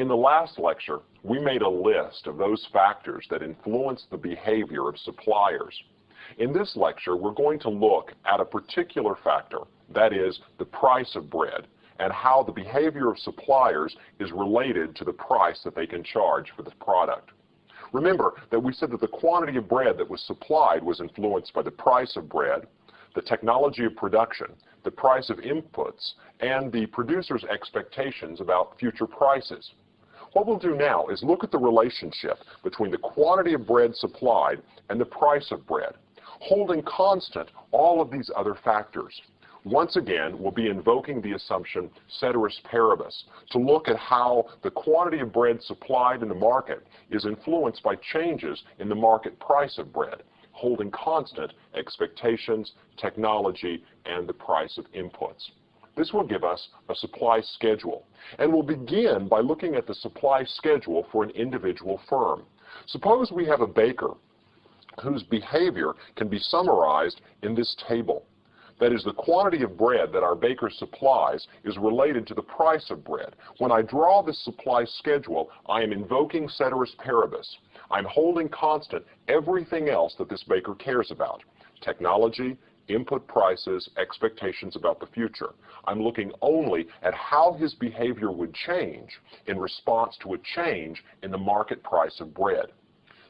In the last lecture, we made a list of those factors that influence the behavior of suppliers. In this lecture, we're going to look at a particular factor, that is, the price of bread, and how the behavior of suppliers is related to the price that they can charge for the product. Remember that we said that the quantity of bread that was supplied was influenced by the price of bread, the technology of production, the price of inputs, and the producer's expectations about future prices. What we'll do now is look at the relationship between the quantity of bread supplied and the price of bread, holding constant all of these other factors. Once again, we'll be invoking the assumption ceteris paribus to look at how the quantity of bread supplied in the market is influenced by changes in the market price of bread, holding constant expectations, technology, and the price of inputs. This will give us a supply schedule, and we'll begin by looking at the supply schedule for an individual firm. Suppose we have a baker whose behavior can be summarized in this table. That is, the quantity of bread that our baker supplies is related to the price of bread. When I draw this supply schedule, I am invoking ceteris paribus. I'm holding constant everything else that this baker cares about: technology, input prices, expectations about the future. I'm looking only at how his behavior would change in response to a change in the market price of bread.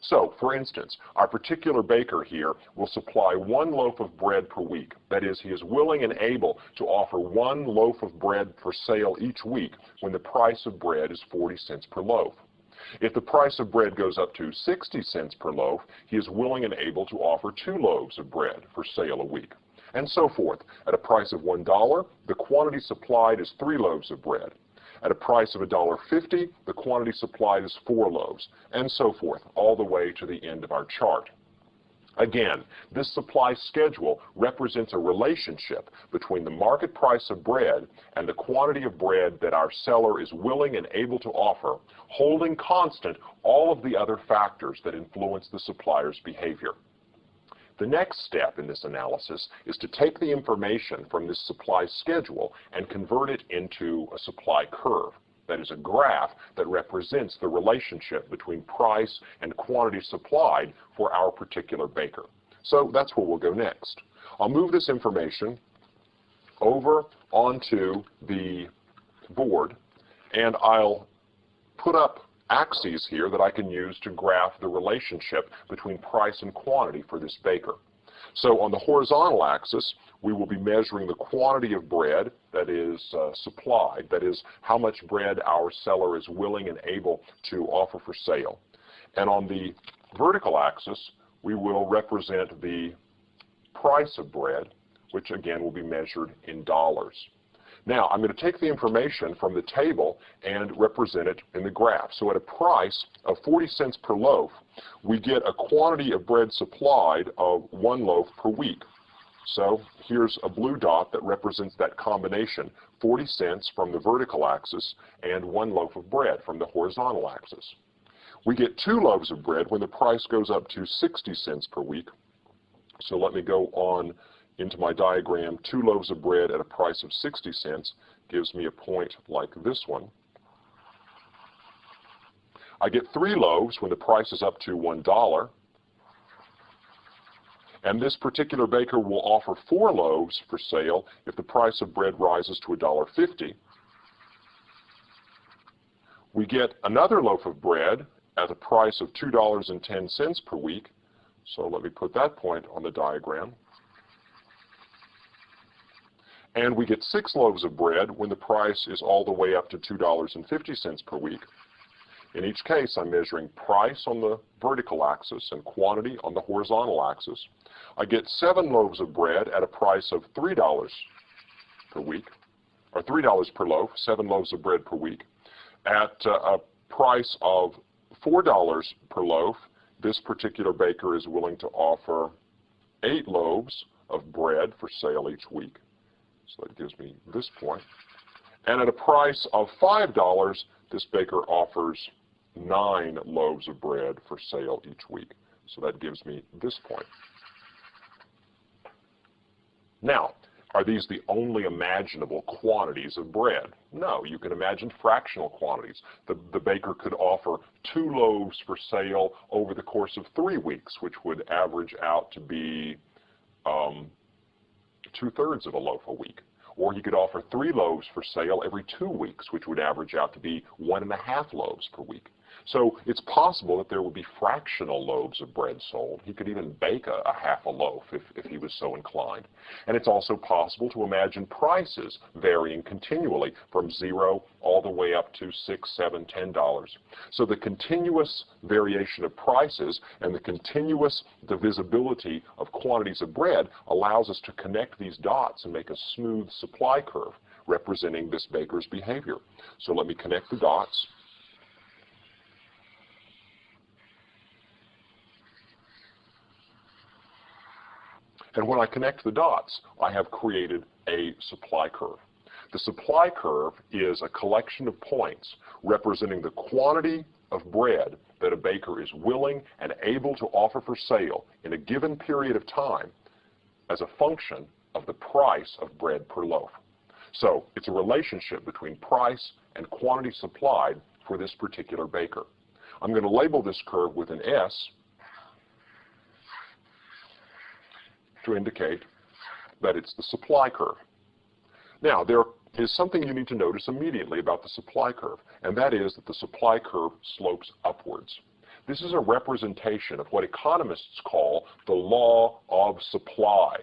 So, for instance, our particular baker here will supply one loaf of bread per week. That is, he is willing and able to offer one loaf of bread for sale each week when the price of bread is 40 cents per loaf. If the price of bread goes up to 60 cents per loaf, he is willing and able to offer 2 loaves of bread for sale a week, and so forth. At a price of $1, the quantity supplied is 3 loaves of bread. At a price of $1.50, the quantity supplied is 4 loaves, and so forth, all the way to the end of our chart. Again, this supply schedule represents a relationship between the market price of bread and the quantity of bread that our seller is willing and able to offer, holding constant all of the other factors that influence the supplier's behavior. The next step in this analysis is to take the information from this supply schedule and convert it into a supply curve. That is, a graph that represents the relationship between price and quantity supplied for our particular baker. So that's where we'll go next. I'll move this information over onto the board, and I'll put up axes here that I can use to graph the relationship between price and quantity for this baker. So on the horizontal axis, we will be measuring the quantity of bread that is supplied, that is, how much bread our seller is willing and able to offer for sale. And on the vertical axis, we will represent the price of bread, which again will be measured in dollars. Now, I'm going to take the information from the table and represent it in the graph. So at a price of 40 cents per loaf, we get a quantity of bread supplied of 1 loaf per week. So here's a blue dot that represents that combination, 40 cents from the vertical axis and 1 loaf of bread from the horizontal axis. We get 2 loaves of bread when the price goes up to 60 cents per week. So let me go on into my diagram. 2 loaves of bread at a price of 60 cents gives me a point like this one. I get 3 loaves when the price is up to $1. And this particular baker will offer 4 loaves for sale if the price of bread rises to $1.50. We get another loaf of bread at a price of $2.10 per week. So let me put that point on the diagram. And we get 6 loaves of bread when the price is all the way up to $2.50 per week. In each case, I'm measuring price on the vertical axis and quantity on the horizontal axis. I get 7 loaves of bread at a price of $3 per week, or $3 per loaf, 7 loaves of bread per week. At a price of $4 per loaf, this particular baker is willing to offer 8 loaves of bread for sale each week. So that gives me this point. And at a price of $5, this baker offers 9 loaves of bread for sale each week. So that gives me this point. Now, Are these the only imaginable quantities of bread? No, you can imagine fractional quantities. The baker could offer 2 loaves for sale over the course of 3 weeks, which would average out to be 2/3 of a loaf a week. Or he could offer 3 loaves for sale every 2 weeks, which would average out to be 1.5 loaves per week. So it's possible that there would be fractional loaves of bread sold. He could even bake a half a loaf if he was so inclined. And it's also possible to imagine prices varying continually from 0 all the way up to $6, $7, $10. So the continuous variation of prices and the continuous divisibility of quantities of bread allows us to connect these dots and make a smooth supply curve representing this baker's behavior. So let me connect the dots. And when I connect the dots, I have created a supply curve. The supply curve is a collection of points representing the quantity of bread that a baker is willing and able to offer for sale in a given period of time as a function of the price of bread per loaf. So it's a relationship between price and quantity supplied for this particular baker. I'm going to label this curve with an S to indicate that it's the supply curve. Now, there is something you need to notice immediately about the supply curve, and that is that the supply curve slopes upwards. This is a representation of what economists call the law of supply.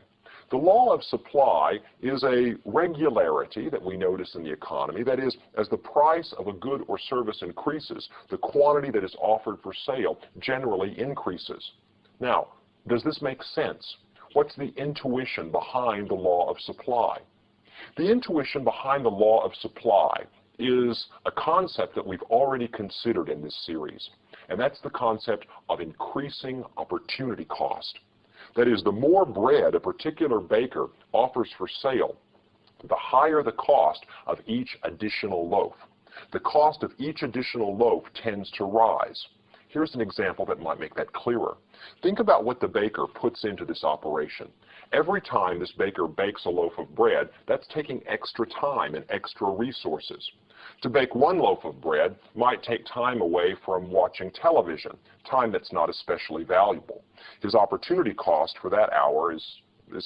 The law of supply is a regularity that we notice in the economy. That is, as the price of a good or service increases, the quantity that is offered for sale generally increases. Now, does this make sense? What's the intuition behind the law of supply? The intuition behind the law of supply is a concept that we've already considered in this series, and that's the concept of increasing opportunity cost. That is, the more bread a particular baker offers for sale, the higher the cost of each additional loaf. The cost of each additional loaf tends to rise. Here's an example that might make that clearer. Think about what the baker puts into this operation. Every time this baker bakes a loaf of bread, that's taking extra time and extra resources. To bake 1 loaf of bread might take time away from watching television, time that's not especially valuable. His opportunity cost for that hour is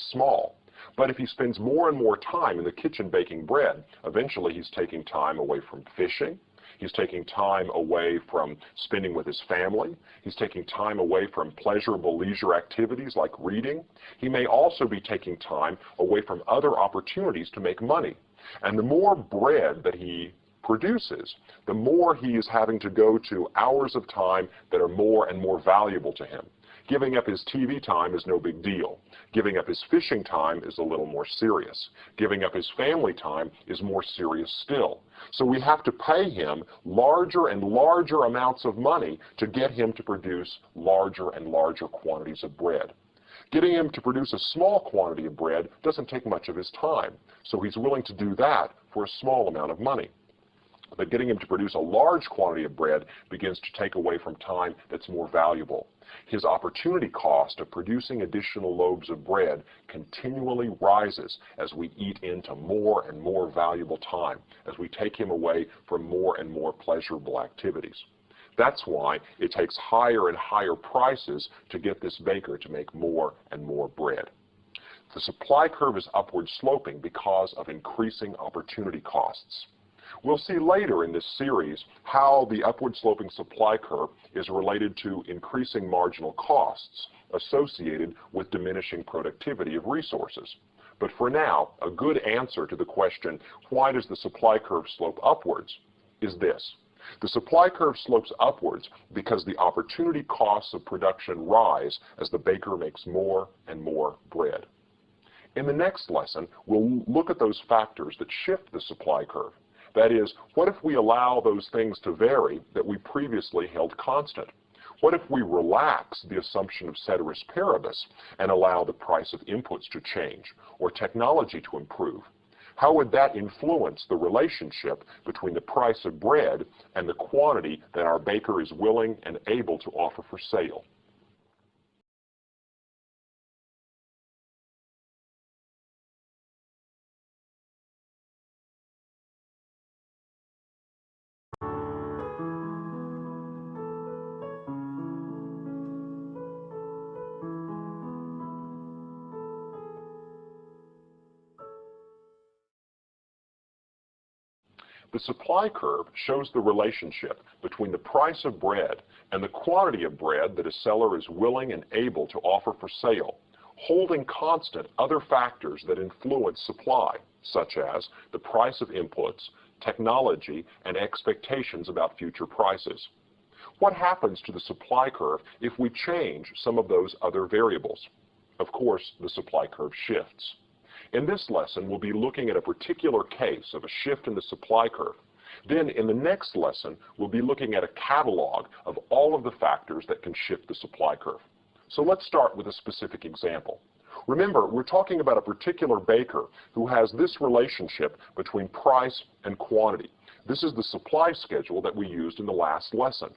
small. But if he spends more and more time in the kitchen baking bread, eventually he's taking time away from fishing. He's taking time away from spending with his family. He's taking time away from pleasurable leisure activities like reading. He may also be taking time away from other opportunities to make money. And the more bread that he produces, the more he is having to go to hours of time that are more and more valuable to him. Giving up his TV time is no big deal. Giving up his fishing time is a little more serious. Giving up his family time is more serious still. So we have to pay him larger and larger amounts of money to get him to produce larger and larger quantities of bread. Getting him to produce a small quantity of bread doesn't take much of his time, so he's willing to do that for a small amount of money. But getting him to produce a large quantity of bread begins to take away from time that's more valuable. His opportunity cost of producing additional loaves of bread continually rises as we eat into more and more valuable time, as we take him away from more and more pleasurable activities. That's why it takes higher and higher prices to get this baker to make more and more bread. The supply curve is upward sloping because of increasing opportunity costs. We'll see later in this series how the upward sloping supply curve is related to increasing marginal costs associated with diminishing productivity of resources. But for now, a good answer to the question, why does the supply curve slope upwards, is this. The supply curve slopes upwards because the opportunity costs of production rise as the baker makes more and more bread. In the next lesson, we'll look at those factors that shift the supply curve. That is, what if we allow those things to vary that we previously held constant? What if we relax the assumption of ceteris paribus and allow the price of inputs to change or technology to improve? How would that influence the relationship between the price of bread and the quantity that our baker is willing and able to offer for sale? The supply curve shows the relationship between the price of bread and the quantity of bread that a seller is willing and able to offer for sale, holding constant other factors that influence supply, such as the price of inputs, technology, and expectations about future prices. What happens to the supply curve if we change some of those other variables? Of course, the supply curve shifts. In this lesson, we'll be looking at a particular case of a shift in the supply curve. Then, in the next lesson, we'll be looking at a catalog of all of the factors that can shift the supply curve. So let's start with a specific example. Remember, we're talking about a particular baker who has this relationship between price and quantity. This is the supply schedule that we used in the last lesson.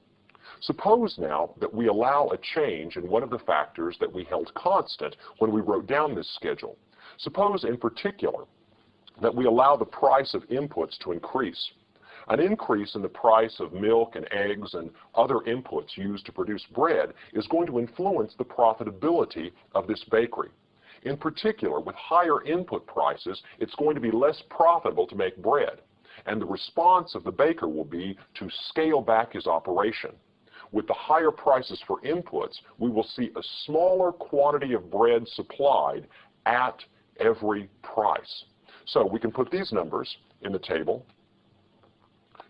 Suppose now that we allow a change in one of the factors that we held constant when we wrote down this schedule. Suppose, in particular, that we allow the price of inputs to increase. An increase in the price of milk and eggs and other inputs used to produce bread is going to influence the profitability of this bakery. In particular, with higher input prices, it's going to be less profitable to make bread, and the response of the baker will be to scale back his operation. With the higher prices for inputs, we will see a smaller quantity of bread supplied at every price. So we can put these numbers in the table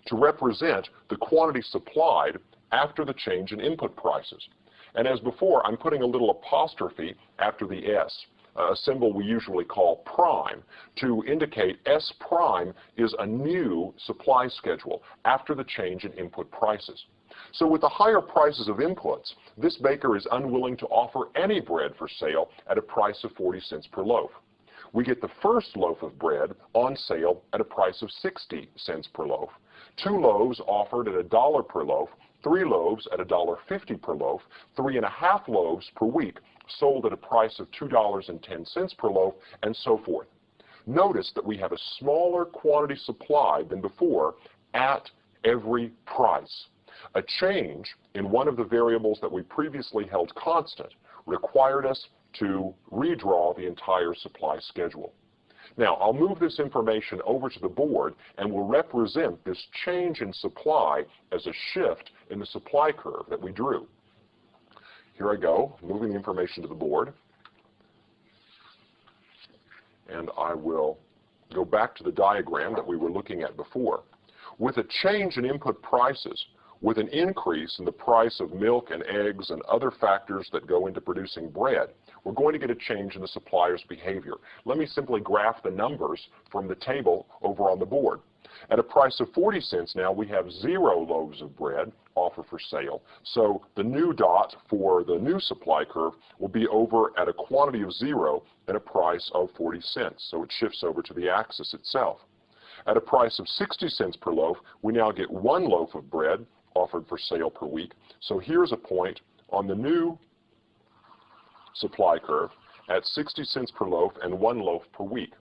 to represent the quantity supplied after the change in input prices. And as before, I'm putting a little apostrophe after the S, a symbol we usually call prime, to indicate S prime is a new supply schedule after the change in input prices. So with the higher prices of inputs, this baker is unwilling to offer any bread for sale at a price of 40 cents per loaf. We get the first loaf of bread on sale at a price of 60 cents per loaf. 2 loaves offered at $1 per loaf, 3 loaves at $1.50 per loaf, 3.5 loaves per week sold at a price of $2.10 per loaf, and so forth. Notice that we have a smaller quantity supplied than before at every price. A change in one of the variables that we previously held constant required us to redraw the entire supply schedule. Now, I'll move this information over to the board and will represent this change in supply as a shift in the supply curve that we drew. Here I go, moving the information to the board. And I will go back to the diagram that we were looking at before. With a change in input prices, with an increase in the price of milk and eggs and other factors that go into producing bread, we're going to get a change in the supplier's behavior. Let me simply graph the numbers from the table over on the board. At a price of 40 cents now, we have 0 loaves of bread offered for sale. So the new dot for the new supply curve will be over at a quantity of 0 at a price of 40 cents. So it shifts over to the axis itself. At a price of 60 cents per loaf, we now get 1 loaf of bread offered for sale per week. So here's a point on the new supply curve at 60 cents per loaf and 1 loaf per week.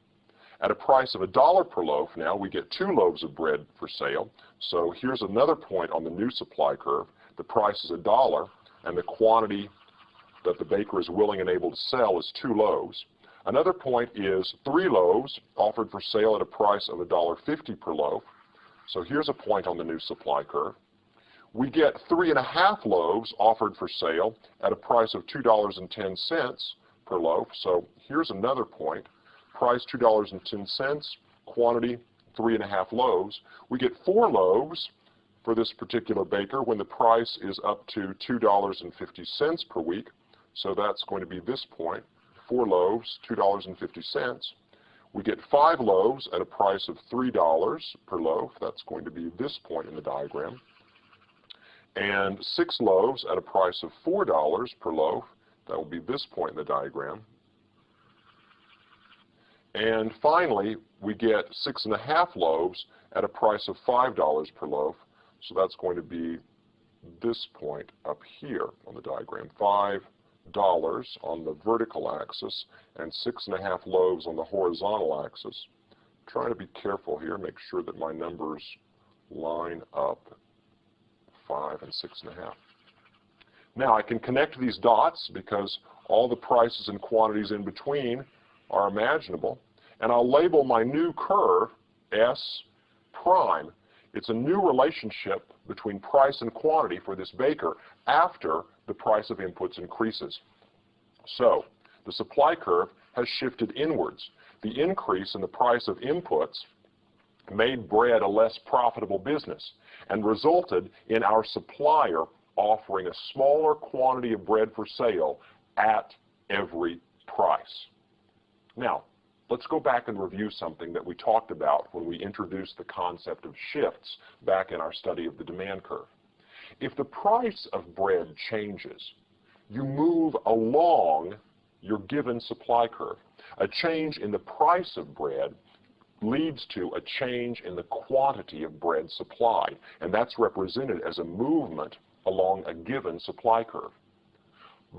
At a price of $1 per loaf now, we get 2 loaves of bread for sale. So here's another point on the new supply curve. The price is $1 and the quantity that the baker is willing and able to sell is 2 loaves. Another point is 3 loaves offered for sale at a price of $1.50 per loaf. So here's a point on the new supply curve. We get 3.5 loaves offered for sale at a price of $2.10 per loaf. So here's another point. Price $2.10, quantity 3.5 loaves. We get 4 loaves for this particular baker when the price is up to $2.50 per week. So that's going to be this point. 4 loaves, $2.50. We get 5 loaves at a price of $3 per loaf. That's going to be this point in the diagram. And 6 loaves at a price of $4 per loaf. That will be this point in the diagram. And finally, we get 6.5 loaves at a price of $5 per loaf. So that's going to be this point up here on the diagram. $5 on the vertical axis and 6.5 loaves on the horizontal axis. I'm trying to be careful here, make sure that my numbers line up. 5 and 6.5. Now I can connect these dots because all the prices and quantities in between are imaginable, and I'll label my new curve S prime, it's a new relationship between price and quantity for this baker after the price of inputs increases. So the supply curve has shifted inwards. The increase in the price of inputs made bread a less profitable business and resulted in our supplier offering a smaller quantity of bread for sale at every price. Now, let's go back and review something that we talked about when we introduced the concept of shifts back in our study of the demand curve. If the price of bread changes, you move along your given supply curve. A change in the price of bread leads to a change in the quantity of bread supplied, and that's represented as a movement along a given supply curve.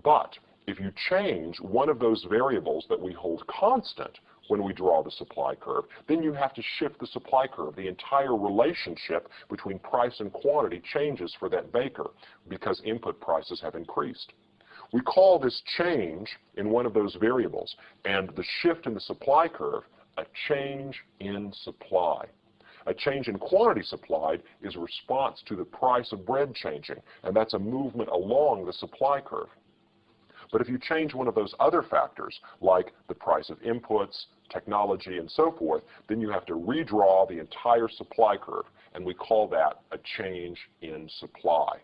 But if you change one of those variables that we hold constant when we draw the supply curve, then you have to shift the supply curve. The entire relationship between price and quantity changes for that baker because input prices have increased. We call this change in one of those variables and the shift in the supply curve a change in supply. A change in quantity supplied is a response to the price of bread changing, and that's a movement along the supply curve. But if you change one of those other factors, like the price of inputs, technology, and so forth, then you have to redraw the entire supply curve, and we call that a change in supply.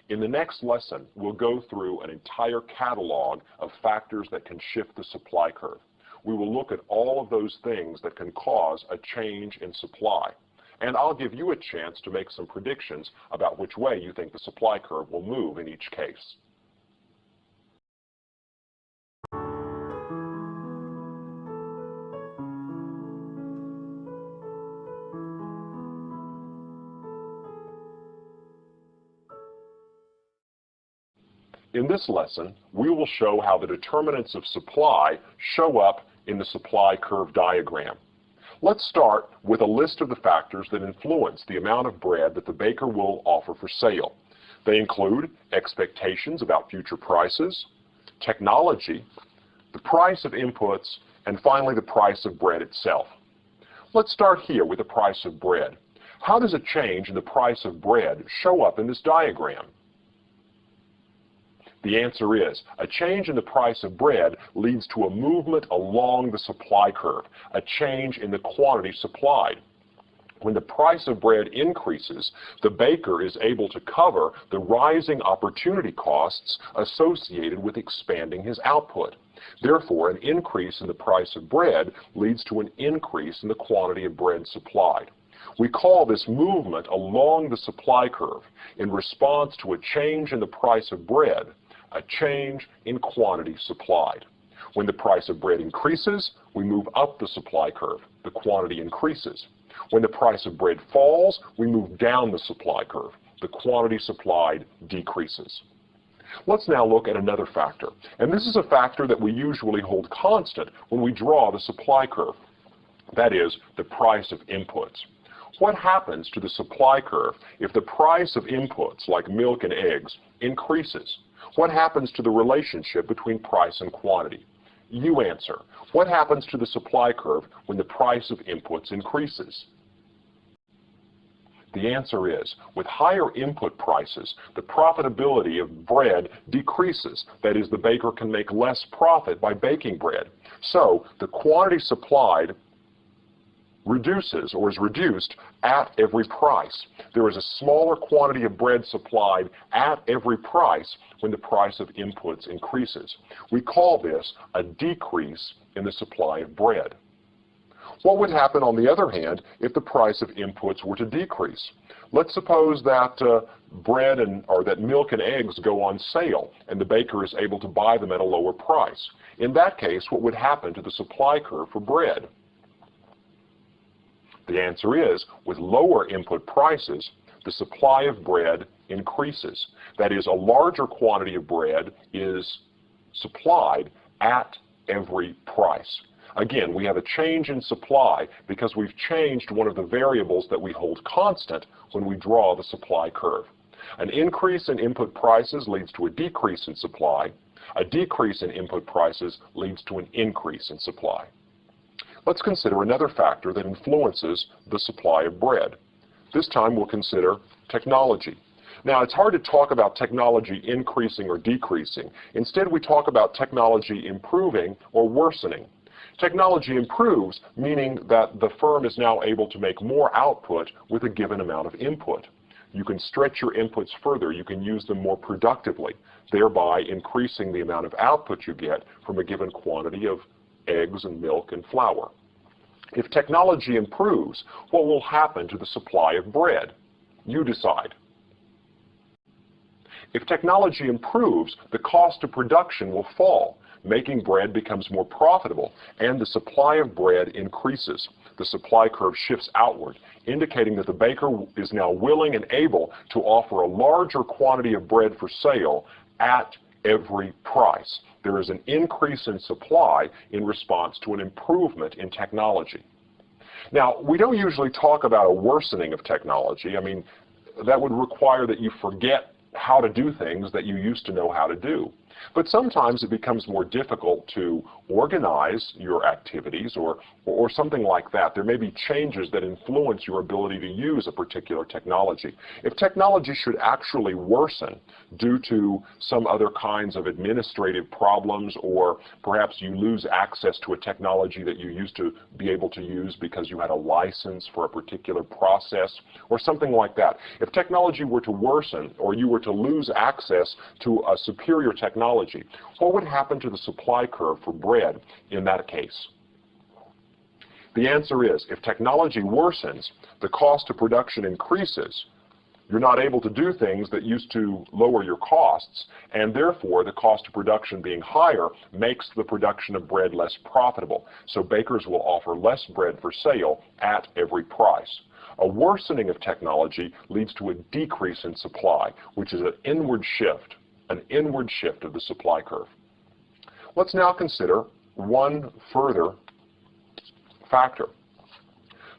In the next lesson, we'll go through an entire catalog of factors that can shift the supply curve. We will look at all of those things that can cause a change in supply. And I'll give you a chance to make some predictions about which way you think the supply curve will move in each case. In this lesson, we will show how the determinants of supply show up in the supply curve diagram. Let's start with a list of the factors that influence the amount of bread that the baker will offer for sale. They include expectations about future prices, technology, the price of inputs, and finally the price of bread itself. Let's start here with the price of bread. How does a change in the price of bread show up in this diagram? The answer is, a change in the price of bread leads to a movement along the supply curve, a change in the quantity supplied. When the price of bread increases, the baker is able to cover the rising opportunity costs associated with expanding his output. Therefore, an increase in the price of bread leads to an increase in the quantity of bread supplied. We call this movement along the supply curve in response to a change in the price of bread, a change in quantity supplied. When the price of bread increases, we move up the supply curve. The quantity increases. When the price of bread falls, we move down the supply curve. The quantity supplied decreases. Let's now look at another factor. And this is a factor that we usually hold constant when we draw the supply curve. That is, the price of inputs. What happens to the supply curve if the price of inputs, like milk and eggs, increases? What happens to the relationship between price and quantity? You answer. What happens to the supply curve when the price of inputs increases? The answer is, with higher input prices, the profitability of bread decreases. That is, the baker can make less profit by baking bread. So, the quantity supplied reduces or is reduced at every price. There is a smaller quantity of bread supplied at every price when the price of inputs increases. We call this a decrease in the supply of bread. What would happen, on the other hand, if the price of inputs were to decrease? Let's suppose that bread or that milk and eggs go on sale and the baker is able to buy them at a lower price. In that case, what would happen to the supply curve for bread? The answer is, with lower input prices, the supply of bread increases. That is, a larger quantity of bread is supplied at every price. Again, we have a change in supply because we've changed one of the variables that we hold constant when we draw the supply curve. An increase in input prices leads to a decrease in supply. A decrease in input prices leads to an increase in supply. Let's consider another factor that influences the supply of bread. This time we'll consider technology. Now, it's hard to talk about technology increasing or decreasing. Instead, we talk about technology improving or worsening. Technology improves, meaning that the firm is now able to make more output with a given amount of input. You can stretch your inputs further. You can use them more productively, thereby increasing the amount of output you get from a given quantity of eggs and milk and flour. If technology improves, what will happen to the supply of bread? You decide. If technology improves, the cost of production will fall. Making bread becomes more profitable, and the supply of bread increases. The supply curve shifts outward, indicating that the baker is now willing and able to offer a larger quantity of bread for sale at every price. There is an increase in supply in response to an improvement in technology. Now, we don't usually talk about a worsening of technology. I mean, that would require that you forget how to do things that you used to know how to do. But sometimes it becomes more difficult to organize your activities or something like that. There may be changes that influence your ability to use a particular technology. If technology should actually worsen due to some other kinds of administrative problems, or perhaps you lose access to a technology that you used to be able to use because you had a license for a particular process or something like that. If technology were to worsen or you were to lose access to a superior technology, what would happen to the supply curve for bread in that case? The answer is, if technology worsens, the cost of production increases. You're not able to do things that used to lower your costs, and therefore the cost of production being higher makes the production of bread less profitable. So bakers will offer less bread for sale at every price. A worsening of technology leads to a decrease in supply, which is an inward shift of the supply curve. Let's now consider one further factor.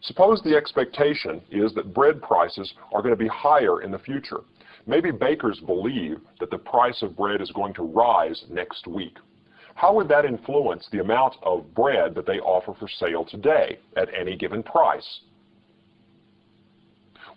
Suppose the expectation is that bread prices are going to be higher in the future. Maybe bakers believe that the price of bread is going to rise next week. How would that influence the amount of bread that they offer for sale today at any given price?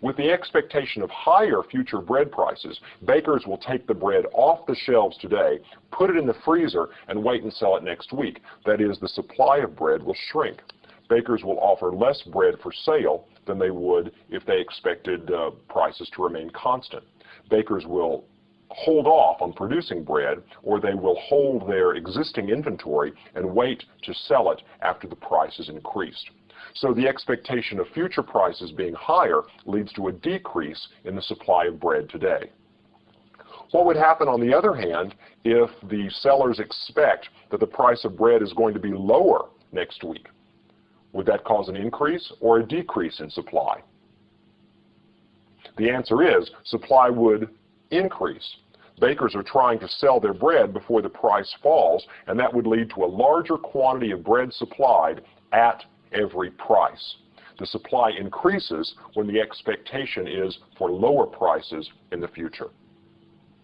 With the expectation of higher future bread prices, bakers will take the bread off the shelves today, put it in the freezer, and wait and sell it next week. That is, the supply of bread will shrink. Bakers will offer less bread for sale than they would if they expected prices to remain constant. Bakers will hold off on producing bread, or they will hold their existing inventory and wait to sell it after the price is increased. So the expectation of future prices being higher leads to a decrease in the supply of bread today. What would happen, on the other hand, if the sellers expect that the price of bread is going to be lower next week? Would that cause an increase or a decrease in supply? The answer is supply would increase. Bakers are trying to sell their bread before the price falls, and that would lead to a larger quantity of bread supplied at every price. The supply increases when the expectation is for lower prices in the future.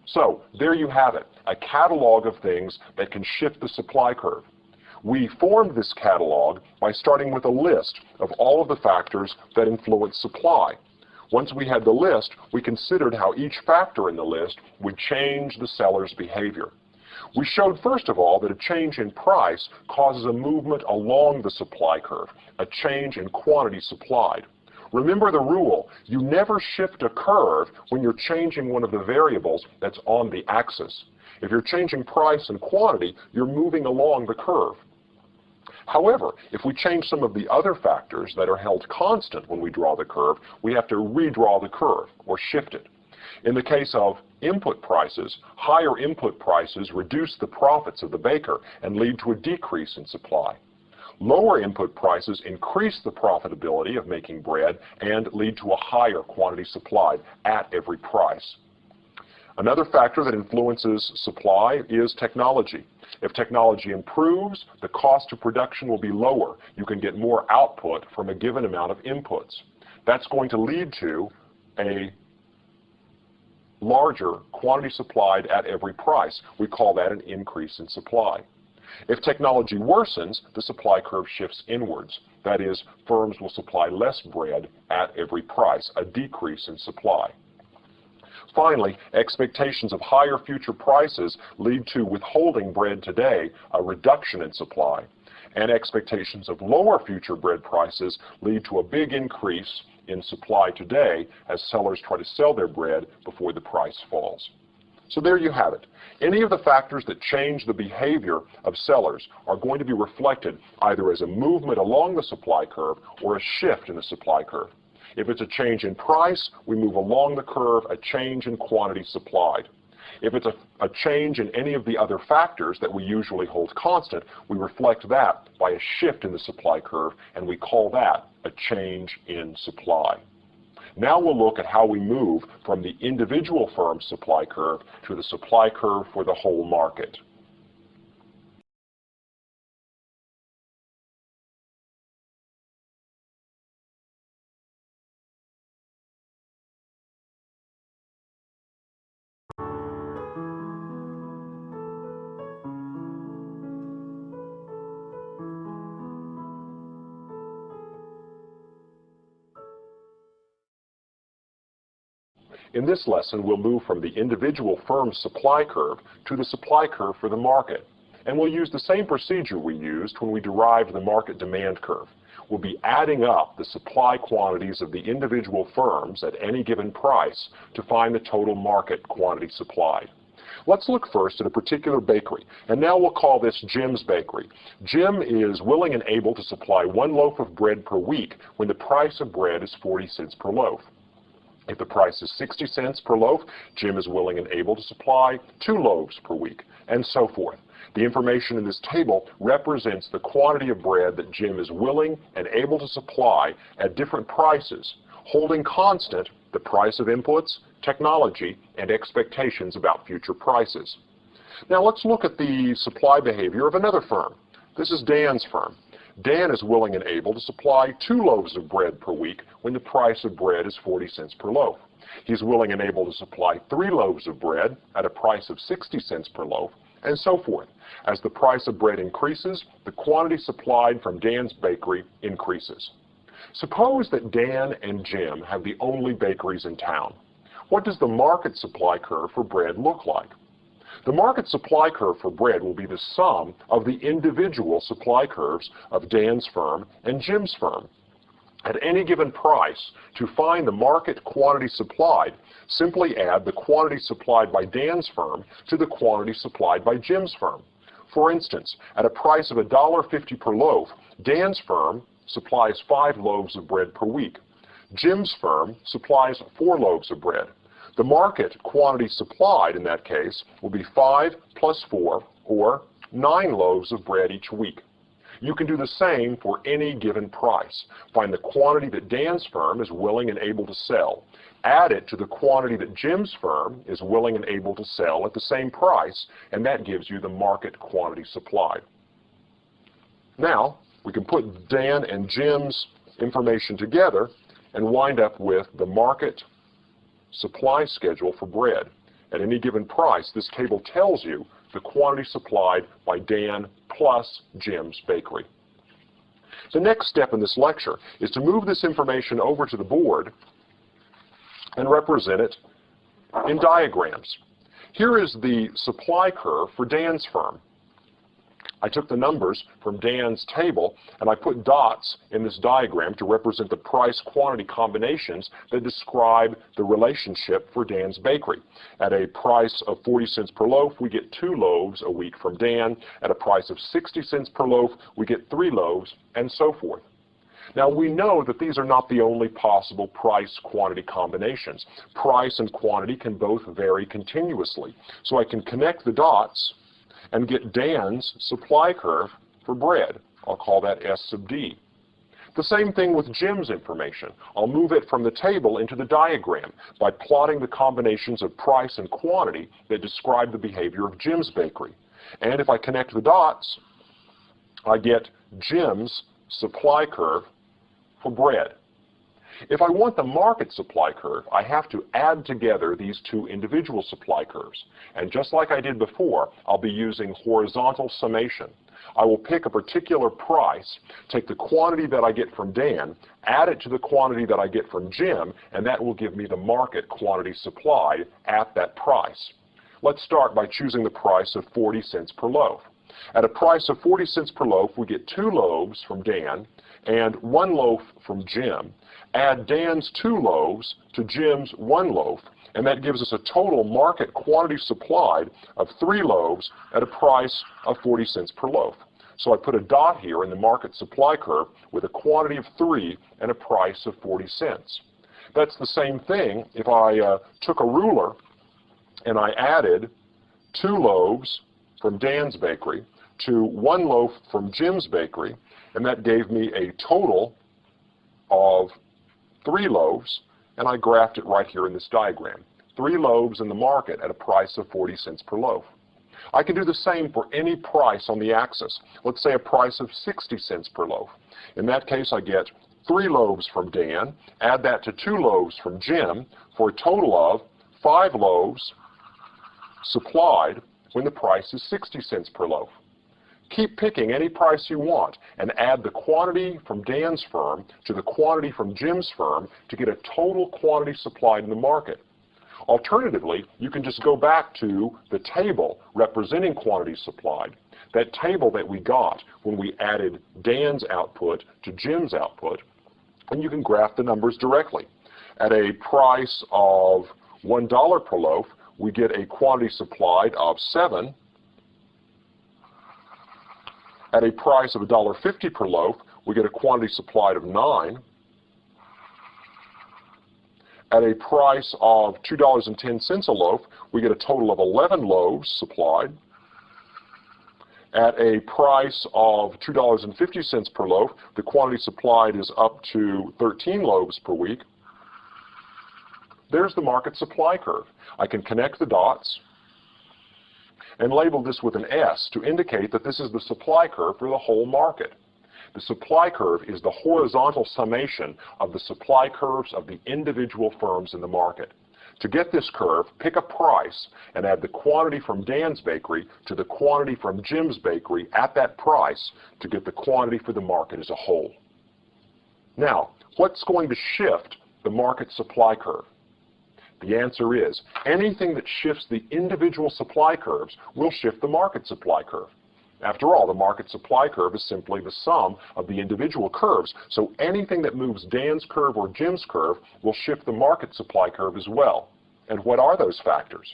So there you have it, a catalog of things that can shift the supply curve. We formed this catalog by starting with a list of all of the factors that influence supply. Once we had the list, we considered how each factor in the list would change the seller's behavior. We showed, first of all, that a change in price causes a movement along the supply curve, a change in quantity supplied. Remember the rule, you never shift a curve when you're changing one of the variables that's on the axis. If you're changing price and quantity, you're moving along the curve. However, if we change some of the other factors that are held constant when we draw the curve, we have to redraw the curve or shift it. In the case of input prices, higher input prices reduce the profits of the baker and lead to a decrease in supply. Lower input prices increase the profitability of making bread and lead to a higher quantity supplied at every price. Another factor that influences supply is technology. If technology improves, the cost of production will be lower. You can get more output from a given amount of inputs. That's going to lead to a larger quantity supplied at every price. We call that an increase in supply. If technology worsens, the supply curve shifts inwards. That is, firms will supply less bread at every price, a decrease in supply. Finally, expectations of higher future prices lead to withholding bread today, a reduction in supply. And expectations of lower future bread prices lead to a big increase in supply today as sellers try to sell their bread before the price falls. So there you have it. Any of the factors that change the behavior of sellers are going to be reflected either as a movement along the supply curve or a shift in the supply curve. If it's a change in price, we move along the curve, a change in quantity supplied. If it's a change in any of the other factors that we usually hold constant, we reflect that by a shift in the supply curve, and we call that a change in supply. Now we'll look at how we move from the individual firm's supply curve to the supply curve for the whole market. In this lesson, we'll move from the individual firm's supply curve to the supply curve for the market. And we'll use the same procedure we used when we derived the market demand curve. We'll be adding up the supply quantities of the individual firms at any given price to find the total market quantity supplied. Let's look first at a particular bakery, and now we'll call this Jim's Bakery. Jim is willing and able to supply 1 loaf of bread per week when the price of bread is 40 cents per loaf. If the price is 60 cents per loaf, Jim is willing and able to supply 2 loaves per week, and so forth. The information in this table represents the quantity of bread that Jim is willing and able to supply at different prices, holding constant the price of inputs, technology, and expectations about future prices. Now let's look at the supply behavior of another firm. This is Dan's firm. Dan is willing and able to supply 2 loaves of bread per week when the price of bread is 40 cents per loaf. He's willing and able to supply 3 loaves of bread at a price of 60 cents per loaf, and so forth. As the price of bread increases, the quantity supplied from Dan's bakery increases. Suppose that Dan and Jim have the only bakeries in town. What does the market supply curve for bread look like? The market supply curve for bread will be the sum of the individual supply curves of Dan's firm and Jim's firm. At any given price, to find the market quantity supplied, simply add the quantity supplied by Dan's firm to the quantity supplied by Jim's firm. For instance, at a price of $1.50 per loaf, Dan's firm supplies 5 loaves of bread per week. Jim's firm supplies 4 loaves of bread. The market quantity supplied in that case will be 5 plus 4, or 9 loaves of bread each week. You can do the same for any given price. Find the quantity that Dan's firm is willing and able to sell. Add it to the quantity that Jim's firm is willing and able to sell at the same price, and that gives you the market quantity supplied. Now, we can put Dan and Jim's information together and wind up with the market supply schedule for bread. At any given price, this table tells you the quantity supplied by Dan plus Jim's bakery. The next step in this lecture is to move this information over to the board and represent it in diagrams. Here is the supply curve for Dan's firm. I took the numbers from Dan's table and I put dots in this diagram to represent the price-quantity combinations that describe the relationship for Dan's bakery. At a price of 40 cents per loaf, we get 2 loaves a week from Dan. At a price of 60 cents per loaf, we get 3 loaves, and so forth. Now, we know that these are not the only possible price-quantity combinations. Price and quantity can both vary continuously. So I can connect the dots and get Dan's supply curve for bread. I'll call that S sub D. The same thing with Jim's information. I'll move it from the table into the diagram by plotting the combinations of price and quantity that describe the behavior of Jim's bakery. And if I connect the dots, I get Jim's supply curve for bread. If I want the market supply curve, I have to add together these two individual supply curves. And just like I did before, I'll be using horizontal summation. I will pick a particular price, take the quantity that I get from Dan, add it to the quantity that I get from Jim, and that will give me the market quantity supplied at that price. Let's start by choosing the price of 40 cents per loaf. At a price of 40 cents per loaf, we get 2 loaves from Dan and 1 loaf from Jim. Add Dan's 2 loaves to Jim's 1 loaf, and that gives us a total market quantity supplied of 3 loaves at a price of 40 cents per loaf. So I put a dot here in the market supply curve with a quantity of 3 and a price of 40 cents. That's the same thing if I took a ruler and I added 2 loaves from Dan's bakery to 1 loaf from Jim's bakery, and that gave me a total of 3 loaves, and I graphed it right here in this diagram. 3 loaves in the market at a price of 40 cents per loaf. I can do the same for any price on the axis. Let's say a price of 60 cents per loaf. In that case, I get 3 loaves from Dan, add that to 2 loaves from Jim, for a total of 5 loaves supplied when the price is 60 cents per loaf. Keep picking any price you want and add the quantity from Dan's firm to the quantity from Jim's firm to get a total quantity supplied in the market. Alternatively, you can just go back to the table representing quantities supplied, that table that we got when we added Dan's output to Jim's output, and you can graph the numbers directly. At a price of $1 per loaf, we get a quantity supplied of 7. At a price of $1.50 per loaf, we get a quantity supplied of 9. At a price of $2.10 a loaf, we get a total of 11 loaves supplied. At a price of $2.50 per loaf, the quantity supplied is up to 13 loaves per week. There's the market supply curve. I can connect the dots and label this with an S to indicate that this is the supply curve for the whole market. The supply curve is the horizontal summation of the supply curves of the individual firms in the market. To get this curve, pick a price and add the quantity from Dan's bakery to the quantity from Jim's bakery at that price to get the quantity for the market as a whole. Now, what's going to shift the market supply curve? The answer is anything that shifts the individual supply curves will shift the market supply curve. After all, the market supply curve is simply the sum of the individual curves, so anything that moves Dan's curve or Jim's curve will shift the market supply curve as well. And what are those factors?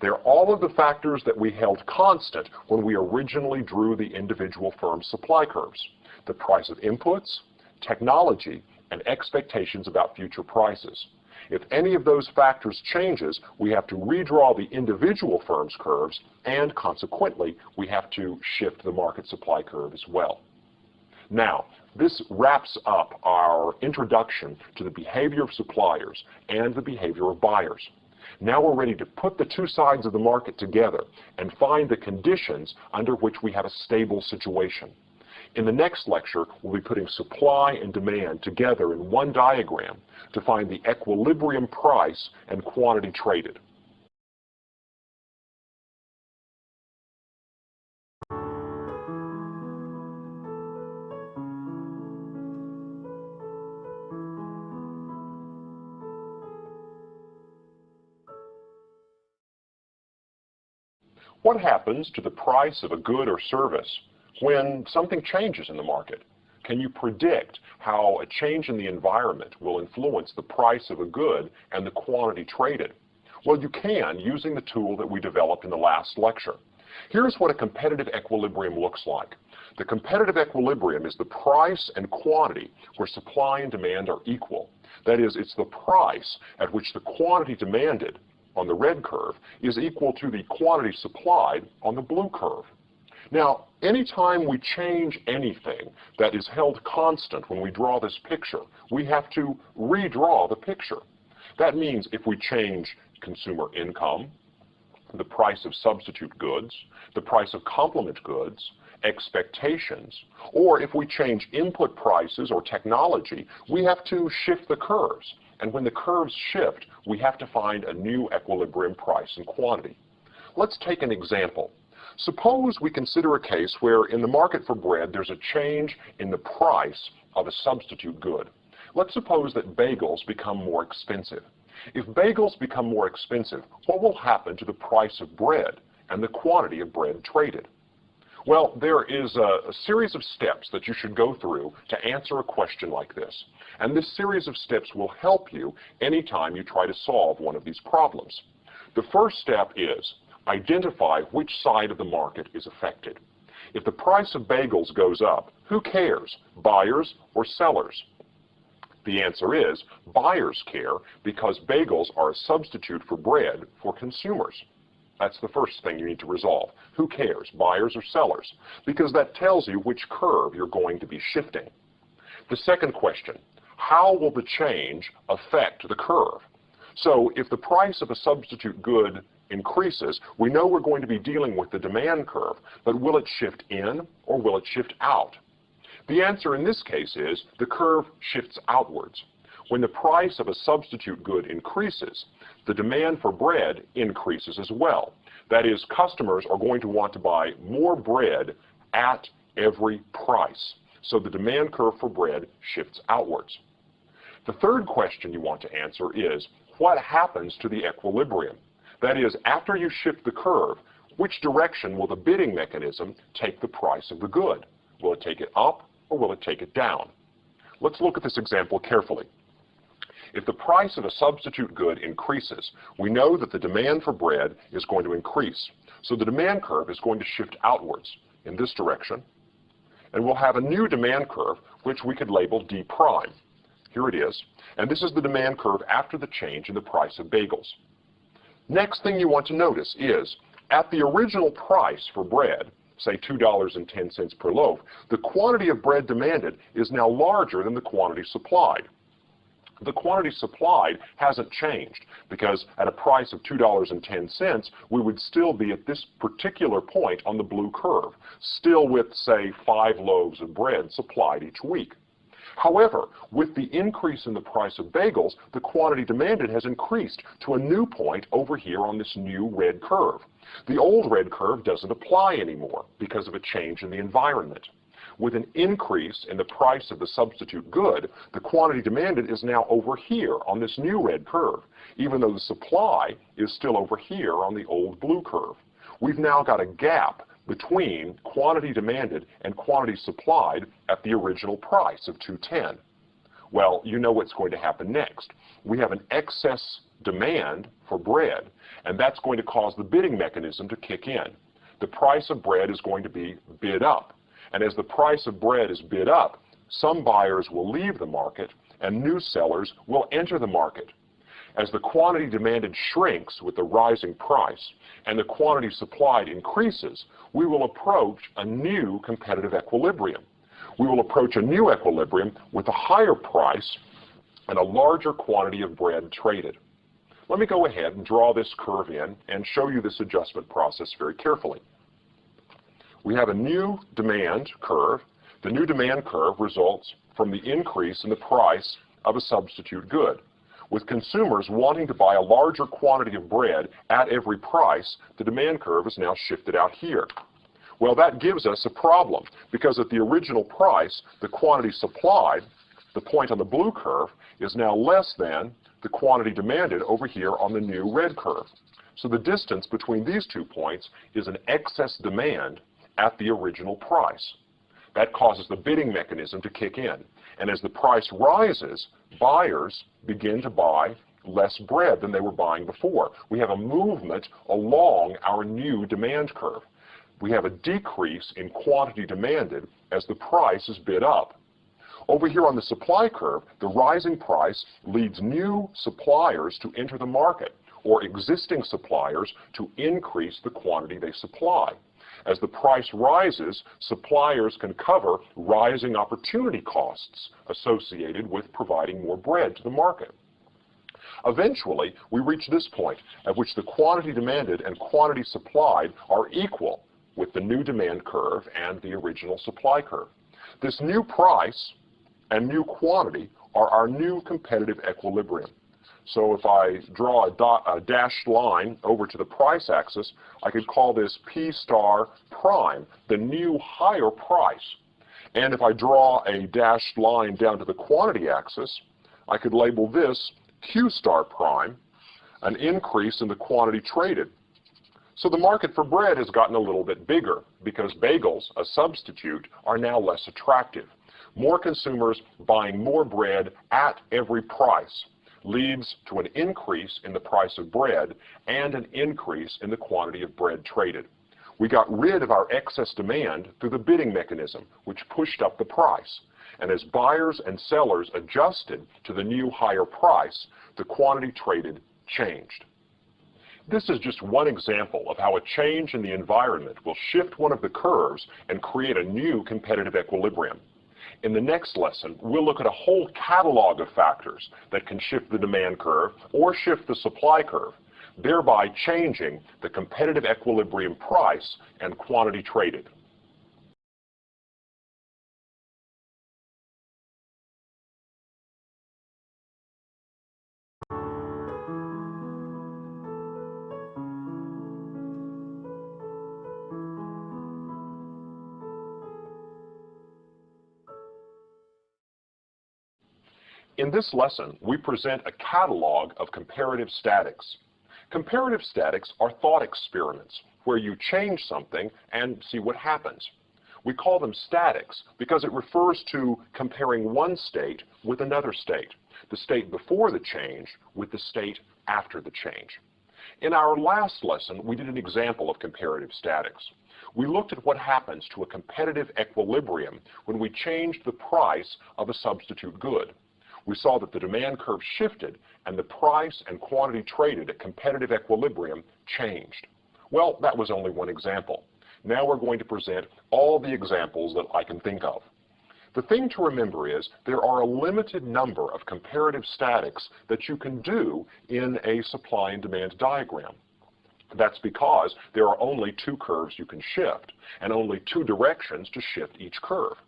They're all of the factors that we held constant when we originally drew the individual firm's supply curves. The price of inputs, technology, and expectations about future prices. If any of those factors changes, we have to redraw the individual firm's curves, and consequently, we have to shift the market supply curve as well. Now, this wraps up our introduction to the behavior of suppliers and the behavior of buyers. Now we're ready to put the two sides of the market together and find the conditions under which we have a stable situation. In the next lecture, we'll be putting supply and demand together in one diagram to find the equilibrium price and quantity traded. What happens to the price of a good or service when something changes in the market? Can you predict how a change in the environment will influence the price of a good and the quantity traded? Well, you can using the tool that we developed in the last lecture. Here's what a competitive equilibrium looks like. The competitive equilibrium is the price and quantity where supply and demand are equal. That is, it's the price at which the quantity demanded on the red curve is equal to the quantity supplied on the blue curve. Now, anytime we change anything that is held constant when we draw this picture, we have to redraw the picture. That means if we change consumer income, the price of substitute goods, the price of complement goods, expectations, or if we change input prices or technology, we have to shift the curves. And when the curves shift, we have to find a new equilibrium price and quantity. Let's take an example. Suppose we consider a case where in the market for bread there's a change in the price of a substitute good. Let's suppose that bagels become more expensive. If bagels become more expensive, what will happen to the price of bread and the quantity of bread traded? Well, there is a series of steps that you should go through to answer a question like this. And this series of steps will help you anytime you try to solve one of these problems. The first step is identify which side of the market is affected. If the price of bagels goes up, who cares, buyers or sellers? The answer is buyers care because bagels are a substitute for bread for consumers. That's the first thing you need to resolve. Who cares, buyers or sellers? Because that tells you which curve you're going to be shifting. The second question, how will the change affect the curve? So if the price of a substitute good increases, we know we're going to be dealing with the demand curve, but will it shift in or will it shift out? The answer in this case is the curve shifts outwards. When the price of a substitute good increases, the demand for bread increases as well. That is, customers are going to want to buy more bread at every price. So the demand curve for bread shifts outwards. The third question you want to answer is, what happens to the equilibrium? That is, after you shift the curve, which direction will the bidding mechanism take the price of the good? Will it take it up or will it take it down? Let's look at this example carefully. If the price of a substitute good increases, we know that the demand for bread is going to increase. So the demand curve is going to shift outwards in this direction. And we'll have a new demand curve, which we could label D prime. Here it is. And this is the demand curve after the change in the price of bagels. Next thing you want to notice is, at the original price for bread, say $2.10 per loaf, the quantity of bread demanded is now larger than the quantity supplied. The quantity supplied hasn't changed because at a price of $2.10, we would still be at this particular point on the blue curve, still with, say, 5 loaves of bread supplied each week. However, with the increase in the price of bagels, the quantity demanded has increased to a new point over here on this new red curve. The old red curve doesn't apply anymore because of a change in the environment. With an increase in the price of the substitute good, the quantity demanded is now over here on this new red curve, even though the supply is still over here on the old blue curve. We've now got a gap between quantity demanded and quantity supplied at the original price of $2.10. Well, you know what's going to happen next. We have an excess demand for bread, and that's going to cause the bidding mechanism to kick in. The price of bread is going to be bid up. And as the price of bread is bid up, some buyers will leave the market and new sellers will enter the market. As the quantity demanded shrinks with the rising price and the quantity supplied increases, we will approach a new competitive equilibrium. We will approach a new equilibrium with a higher price and a larger quantity of bread traded. Let me go ahead and draw this curve in and show you this adjustment process very carefully. We have a new demand curve. The new demand curve results from the increase in the price of a substitute good. With consumers wanting to buy a larger quantity of bread at every price, the demand curve is now shifted out here. Well, that gives us a problem because at the original price, the quantity supplied, the point on the blue curve, is now less than the quantity demanded over here on the new red curve. So the distance between these 2 points is an excess demand at the original price. That causes the bidding mechanism to kick in. And as the price rises, buyers begin to buy less bread than they were buying before. We have a movement along our new demand curve. We have a decrease in quantity demanded as the price is bid up. Over here on the supply curve, the rising price leads new suppliers to enter the market, or existing suppliers to increase the quantity they supply. As the price rises, suppliers can cover rising opportunity costs associated with providing more bread to the market. Eventually, we reach this point at which the quantity demanded and quantity supplied are equal with the new demand curve and the original supply curve. This new price and new quantity are our new competitive equilibrium. So if I draw a dashed line over to the price axis, I could call this P star prime, the new higher price. And if I draw a dashed line down to the quantity axis, I could label this Q star prime, an increase in the quantity traded. So the market for bread has gotten a little bit bigger because bagels, a substitute, are now less attractive. More consumers buying more bread at every price leads to an increase in the price of bread and an increase in the quantity of bread traded. We got rid of our excess demand through the bidding mechanism, which pushed up the price. And as buyers and sellers adjusted to the new higher price, the quantity traded changed. This is just one example of how a change in the environment will shift one of the curves and create a new competitive equilibrium. In the next lesson, we'll look at a whole catalog of factors that can shift the demand curve or shift the supply curve, thereby changing the competitive equilibrium price and quantity traded. In this lesson, we present a catalog of comparative statics. Comparative statics are thought experiments where you change something and see what happens. We call them statics because it refers to comparing one state with another state, the state before the change with the state after the change. In our last lesson, we did an example of comparative statics. We looked at what happens to a competitive equilibrium when we changed the price of a substitute good. We saw that the demand curve shifted and the price and quantity traded at competitive equilibrium changed. Well, that was only one example. Now we're going to present all the examples that I can think of. The thing to remember is there are a limited number of comparative statics that you can do in a supply and demand diagram. That's because there are only two curves you can shift and only two directions to shift each curve.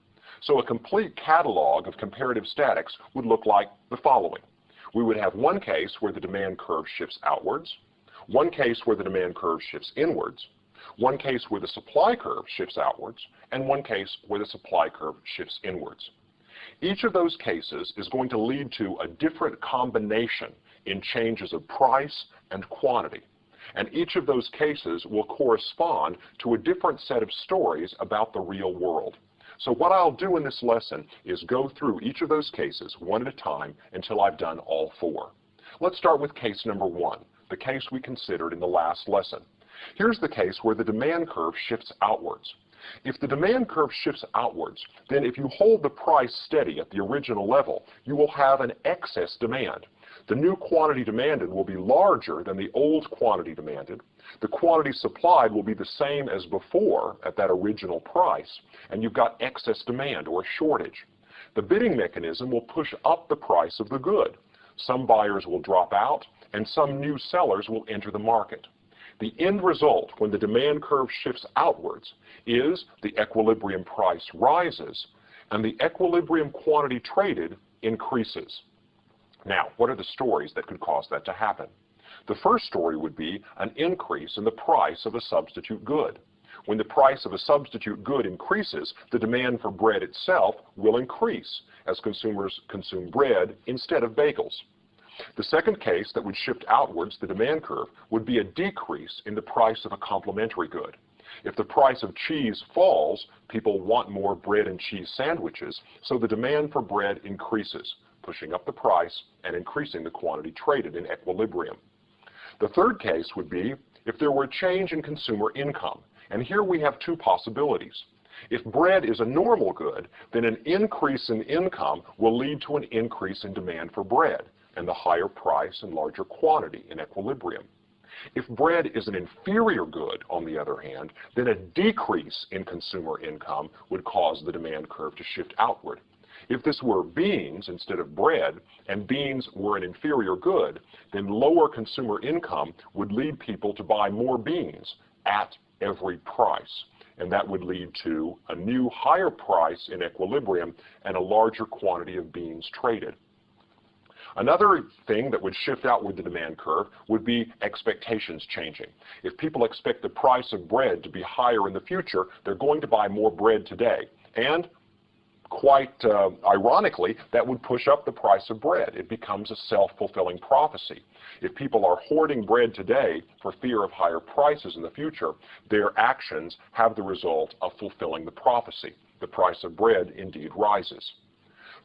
So a complete catalog of comparative statics would look like the following. We would have one case where the demand curve shifts outwards, one case where the demand curve shifts inwards, one case where the supply curve shifts outwards, and one case where the supply curve shifts inwards. Each of those cases is going to lead to a different combination in changes of price and quantity. And each of those cases will correspond to a different set of stories about the real world. So what I'll do in this lesson is go through each of those cases one at a time until I've done all four. Let's start with case number one, the case we considered in the last lesson. Here's the case where the demand curve shifts outwards. If the demand curve shifts outwards, then if you hold the price steady at the original level, you will have an excess demand. The new quantity demanded will be larger than the old quantity demanded. The quantity supplied will be the same as before at that original price, and you've got excess demand or shortage. The bidding mechanism will push up the price of the good. Some buyers will drop out, and some new sellers will enter the market. The end result when the demand curve shifts outwards is the equilibrium price rises, and the equilibrium quantity traded increases. Now, what are the stories that could cause that to happen? The first story would be an increase in the price of a substitute good. When the price of a substitute good increases, the demand for bread itself will increase as consumers consume bread instead of bagels. The second case that would shift outwards the demand curve would be a decrease in the price of a complementary good. If the price of cheese falls, people want more bread and cheese sandwiches, so the demand for bread increases, pushing up the price and increasing the quantity traded in equilibrium. The third case would be if there were a change in consumer income, and here we have two possibilities. If bread is a normal good, then an increase in income will lead to an increase in demand for bread, and the higher price and larger quantity in equilibrium. If bread is an inferior good, on the other hand, then a decrease in consumer income would cause the demand curve to shift outward. If this were beans instead of bread, and beans were an inferior good, then lower consumer income would lead people to buy more beans at every price. And that would lead to a new higher price in equilibrium and a larger quantity of beans traded. Another thing that would shift outward the demand curve would be expectations changing. If people expect the price of bread to be higher in the future, they're going to buy more bread today. And quite ironically, that would push up the price of bread. It becomes a self-fulfilling prophecy. If people are hoarding bread today for fear of higher prices in the future, their actions have the result of fulfilling the prophecy. The price of bread indeed rises.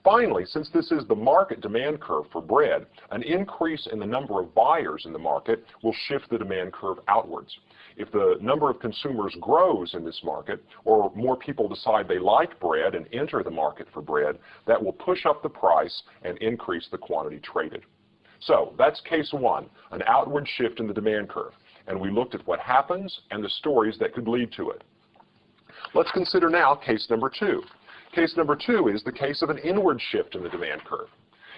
Finally, since this is the market demand curve for bread, an increase in the number of buyers in the market will shift the demand curve outwards. If the number of consumers grows in this market, or more people decide they like bread and enter the market for bread, that will push up the price and increase the quantity traded. So that's case one, an outward shift in the demand curve. And we looked at what happens and the stories that could lead to it. Let's consider now case number two. Case number two is the case of an inward shift in the demand curve.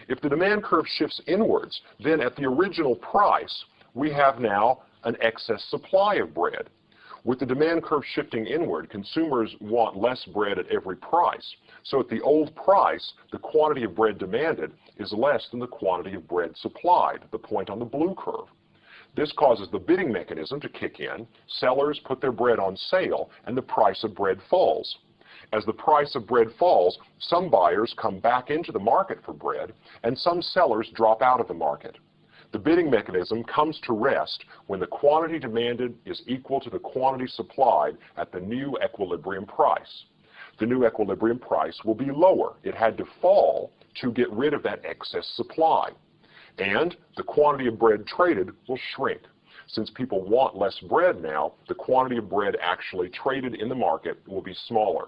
If the demand curve shifts inwards, then at the original price, we have now an excess supply of bread. With the demand curve shifting inward, consumers want less bread at every price. So at the old price, the quantity of bread demanded is less than the quantity of bread supplied, the point on the blue curve. This causes the bidding mechanism to kick in, sellers put their bread on sale, and the price of bread falls. As the price of bread falls, some buyers come back into the market for bread, and some sellers drop out of the market. The bidding mechanism comes to rest when the quantity demanded is equal to the quantity supplied at the new equilibrium price. The new equilibrium price will be lower. It had to fall to get rid of that excess supply. And the quantity of bread traded will shrink. Since people want less bread now, the quantity of bread actually traded in the market will be smaller.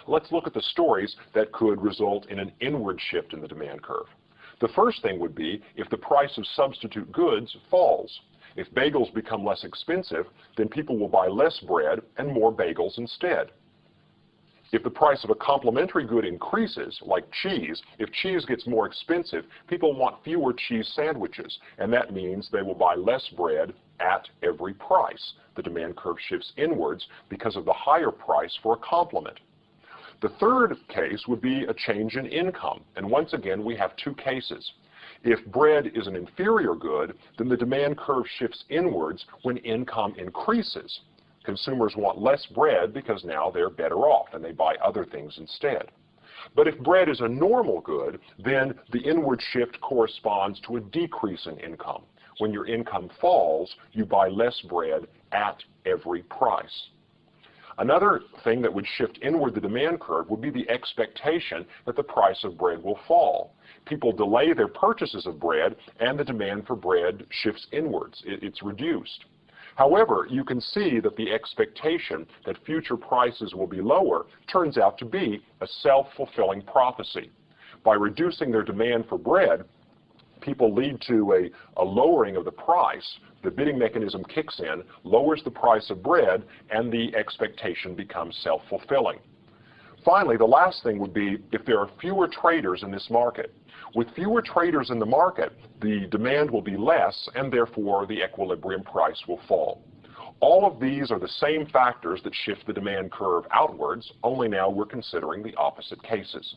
Let's look at the stories that could result in an inward shift in the demand curve. The first thing would be if the price of substitute goods falls. If bagels become less expensive, then people will buy less bread and more bagels instead. If the price of a complementary good increases, like cheese, if cheese gets more expensive, people want fewer cheese sandwiches, and that means they will buy less bread at every price. The demand curve shifts inwards because of the higher price for a complement. The third case would be a change in income, and once again we have two cases. If bread is an inferior good, then the demand curve shifts inwards when income increases. Consumers want less bread because now they're better off and they buy other things instead. But if bread is a normal good, then the inward shift corresponds to a decrease in income. When your income falls, you buy less bread at every price. Another thing that would shift inward the demand curve would be the expectation that the price of bread will fall. People delay their purchases of bread and the demand for bread shifts inwards. It's reduced. However, you can see that the expectation that future prices will be lower turns out to be a self-fulfilling prophecy. By reducing their demand for bread, people lead to a lowering of the price. The bidding mechanism kicks in, lowers the price of bread, and the expectation becomes self-fulfilling. Finally, the last thing would be if there are fewer traders in this market. With fewer traders in the market, the demand will be less, and therefore the equilibrium price will fall. All of these are the same factors that shift the demand curve outwards, only now we're considering the opposite cases.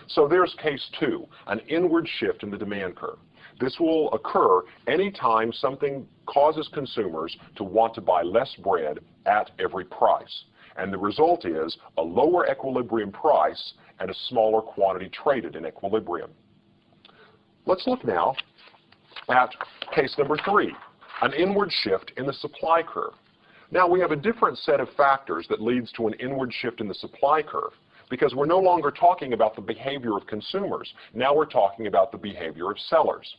So there's case two, an inward shift in the demand curve. This will occur anytime something causes consumers to want to buy less bread at every price. And the result is a lower equilibrium price and a smaller quantity traded in equilibrium. Let's look now at case number three, an inward shift in the supply curve. Now we have a different set of factors that leads to an inward shift in the supply curve, because we're no longer talking about the behavior of consumers. Now we're talking about the behavior of sellers.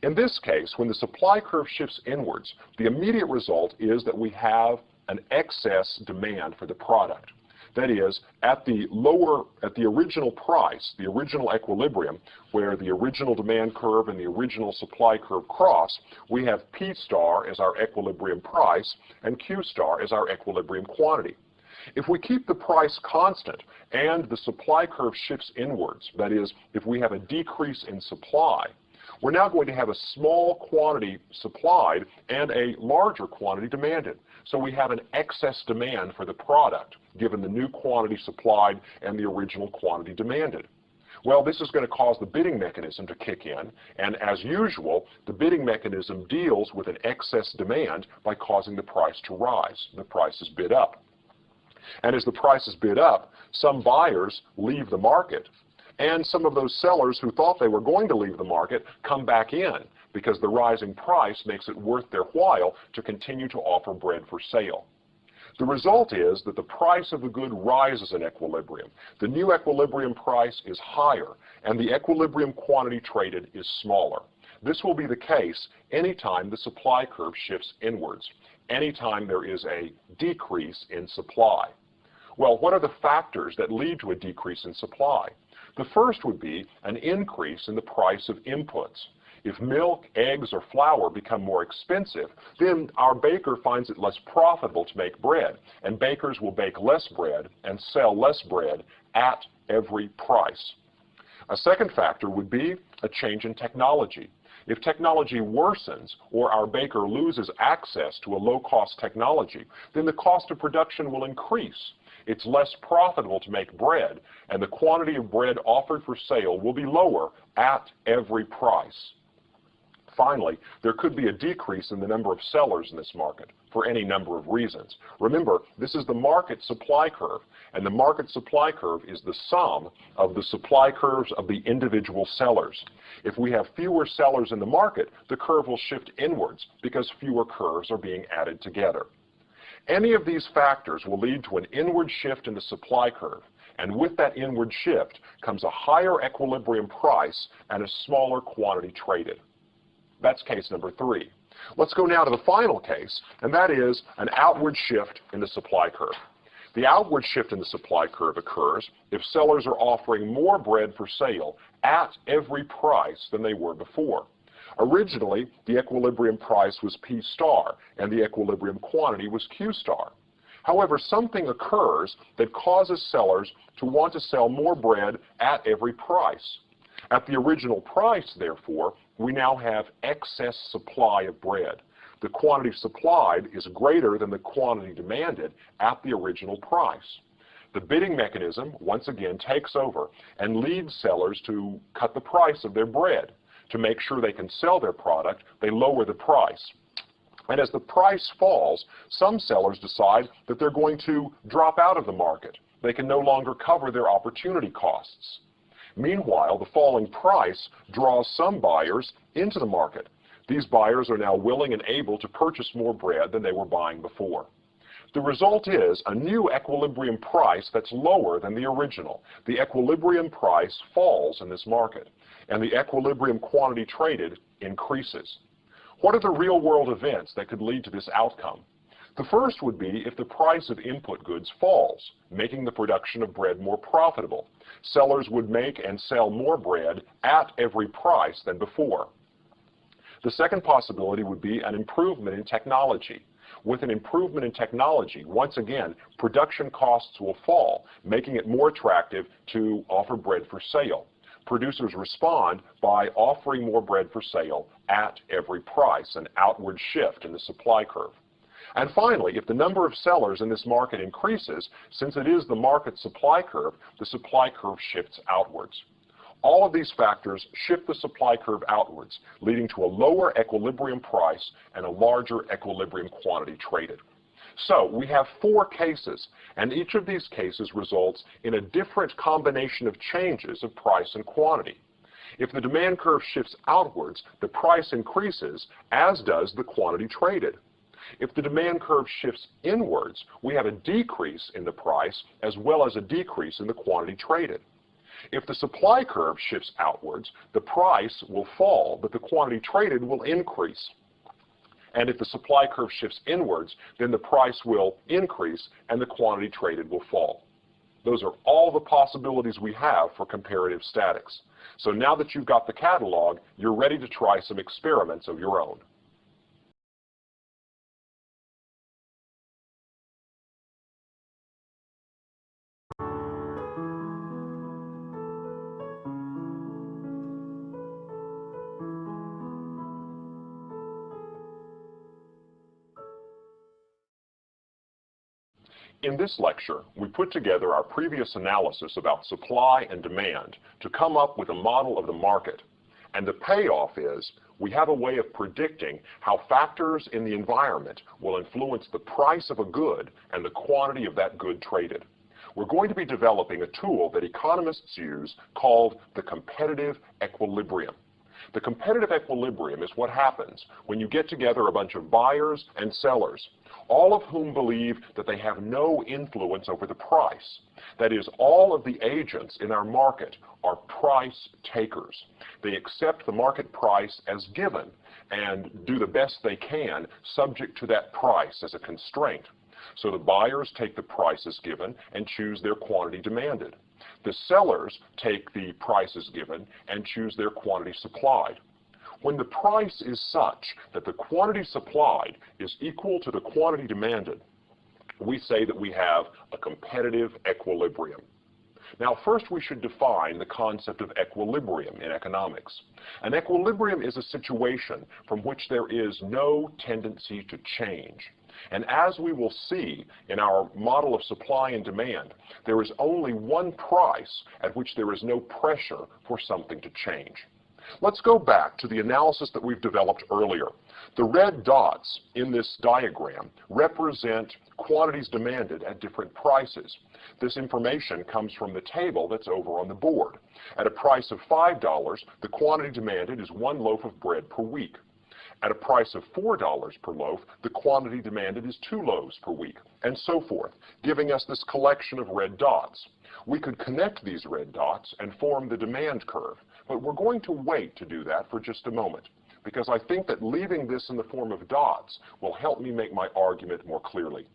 In this case, when the supply curve shifts inwards, the immediate result is that we have an excess demand for the product. That is, at the original price, the original equilibrium, where the original demand curve and the original supply curve cross, we have P star as our equilibrium price and Q star as our equilibrium quantity. If we keep the price constant and the supply curve shifts inwards, that is, if we have a decrease in supply, we're now going to have a small quantity supplied and a larger quantity demanded. So we have an excess demand for the product, given the new quantity supplied and the original quantity demanded. Well, this is going to cause the bidding mechanism to kick in, and as usual, the bidding mechanism deals with an excess demand by causing the price to rise. The price is bid up. And as the price is bid up, some buyers leave the market, and some of those sellers who thought they were going to leave the market come back in because the rising price makes it worth their while to continue to offer bread for sale. The result is that the price of the good rises in equilibrium. The new equilibrium price is higher, and the equilibrium quantity traded is smaller. This will be the case anytime the supply curve shifts inwards, anytime there is a decrease in supply. Well, what are the factors that lead to a decrease in supply? The first would be an increase in the price of inputs. If milk, eggs, or flour become more expensive, then our baker finds it less profitable to make bread, and bakers will bake less bread and sell less bread at every price. A second factor would be a change in technology. If technology worsens or our baker loses access to a low-cost technology, then the cost of production will increase. It's less profitable to make bread, and the quantity of bread offered for sale will be lower at every price. Finally, there could be a decrease in the number of sellers in this market for any number of reasons. Remember, this is the market supply curve, and the market supply curve is the sum of the supply curves of the individual sellers. If we have fewer sellers in the market, the curve will shift inwards because fewer curves are being added together. Any of these factors will lead to an inward shift in the supply curve, and with that inward shift comes a higher equilibrium price and a smaller quantity traded. That's case number 3. Let's go now to the final case, and that is an outward shift in the supply curve. The outward shift in the supply curve occurs if sellers are offering more bread for sale at every price than they were before. Originally, the equilibrium price was P star, and the equilibrium quantity was Q star. However, something occurs that causes sellers to want to sell more bread at every price. At the original price, therefore, we now have excess supply of bread. The quantity supplied is greater than the quantity demanded at the original price. The bidding mechanism, once again, takes over and leads sellers to cut the price of their bread. To make sure they can sell their product, they lower the price. And as the price falls, some sellers decide that they're going to drop out of the market. They can no longer cover their opportunity costs. Meanwhile, the falling price draws some buyers into the market. These buyers are now willing and able to purchase more bread than they were buying before. The result is a new equilibrium price that's lower than the original. The equilibrium price falls in this market, and the equilibrium quantity traded increases. What are the real-world events that could lead to this outcome? The first would be if the price of input goods falls, making the production of bread more profitable. Sellers would make and sell more bread at every price than before. The second possibility would be an improvement in technology. With an improvement in technology, once again, production costs will fall, making it more attractive to offer bread for sale. Producers respond by offering more bread for sale at every price, an outward shift in the supply curve. And finally, if the number of sellers in this market increases, since it is the market supply curve, the supply curve shifts outwards. All of these factors shift the supply curve outwards, leading to a lower equilibrium price and a larger equilibrium quantity traded. So we have 4 cases, and each of these cases results in a different combination of changes of price and quantity. If the demand curve shifts outwards, the price increases, as does the quantity traded. If the demand curve shifts inwards, we have a decrease in the price as well as a decrease in the quantity traded. If the supply curve shifts outwards, the price will fall, but the quantity traded will increase. And if the supply curve shifts inwards, then the price will increase and the quantity traded will fall. Those are all the possibilities we have for comparative statics. So now that you've got the catalog, you're ready to try some experiments of your own. In this lecture, we put together our previous analysis about supply and demand to come up with a model of the market. And the payoff is we have a way of predicting how factors in the environment will influence the price of a good and the quantity of that good traded. We're going to be developing a tool that economists use called the competitive equilibrium. The competitive equilibrium is what happens when you get together a bunch of buyers and sellers, all of whom believe that they have no influence over the price. That is, all of the agents in our market are price takers. They accept the market price as given and do the best they can subject to that price as a constraint. So the buyers take the price as given and choose their quantity demanded. The sellers take the prices given and choose their quantity supplied. When the price is such that the quantity supplied is equal to the quantity demanded, we say that we have a competitive equilibrium. Now, first we should define the concept of equilibrium in economics. An equilibrium is a situation from which there is no tendency to change. And as we will see in our model of supply and demand, there is only one price at which there is no pressure for something to change. Let's go back to the analysis that we've developed earlier. The red dots in this diagram represent quantities demanded at different prices. This information comes from the table that's over on the board. At a price of $5, the quantity demanded is 1 loaf of bread per week. At a price of $4 per loaf, the quantity demanded is 2 loaves per week, and so forth, giving us this collection of red dots. We could connect these red dots and form the demand curve, but we're going to wait to do that for just a moment, because I think that leaving this in the form of dots will help me make my argument more clearly.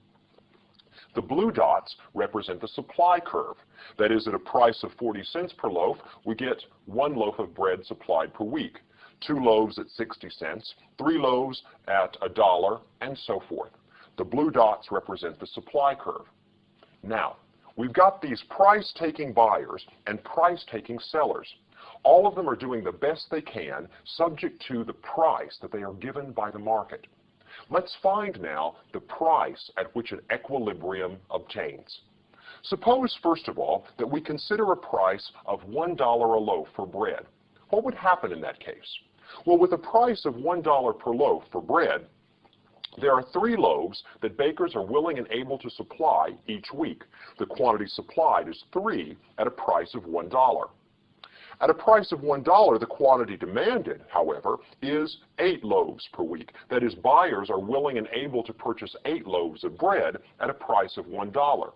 The blue dots represent the supply curve. That is, at a price of 40 cents per loaf, we get 1 loaf of bread supplied per week. 2 loaves at 60 cents, 3 loaves at $1, and so forth. The blue dots represent the supply curve. Now, we've got these price-taking buyers and price-taking sellers. All of them are doing the best they can, subject to the price that they are given by the market. Let's find now the price at which an equilibrium obtains. Suppose, first of all, that we consider a price of $1 a loaf for bread. What would happen in that case? Well, with a price of $1 per loaf for bread, there are 3 loaves that bakers are willing and able to supply each week. The quantity supplied is 3 at a price of $1. At a price of $1, the quantity demanded, however, is 8 loaves per week. That is, buyers are willing and able to purchase 8 loaves of bread at a price of $1.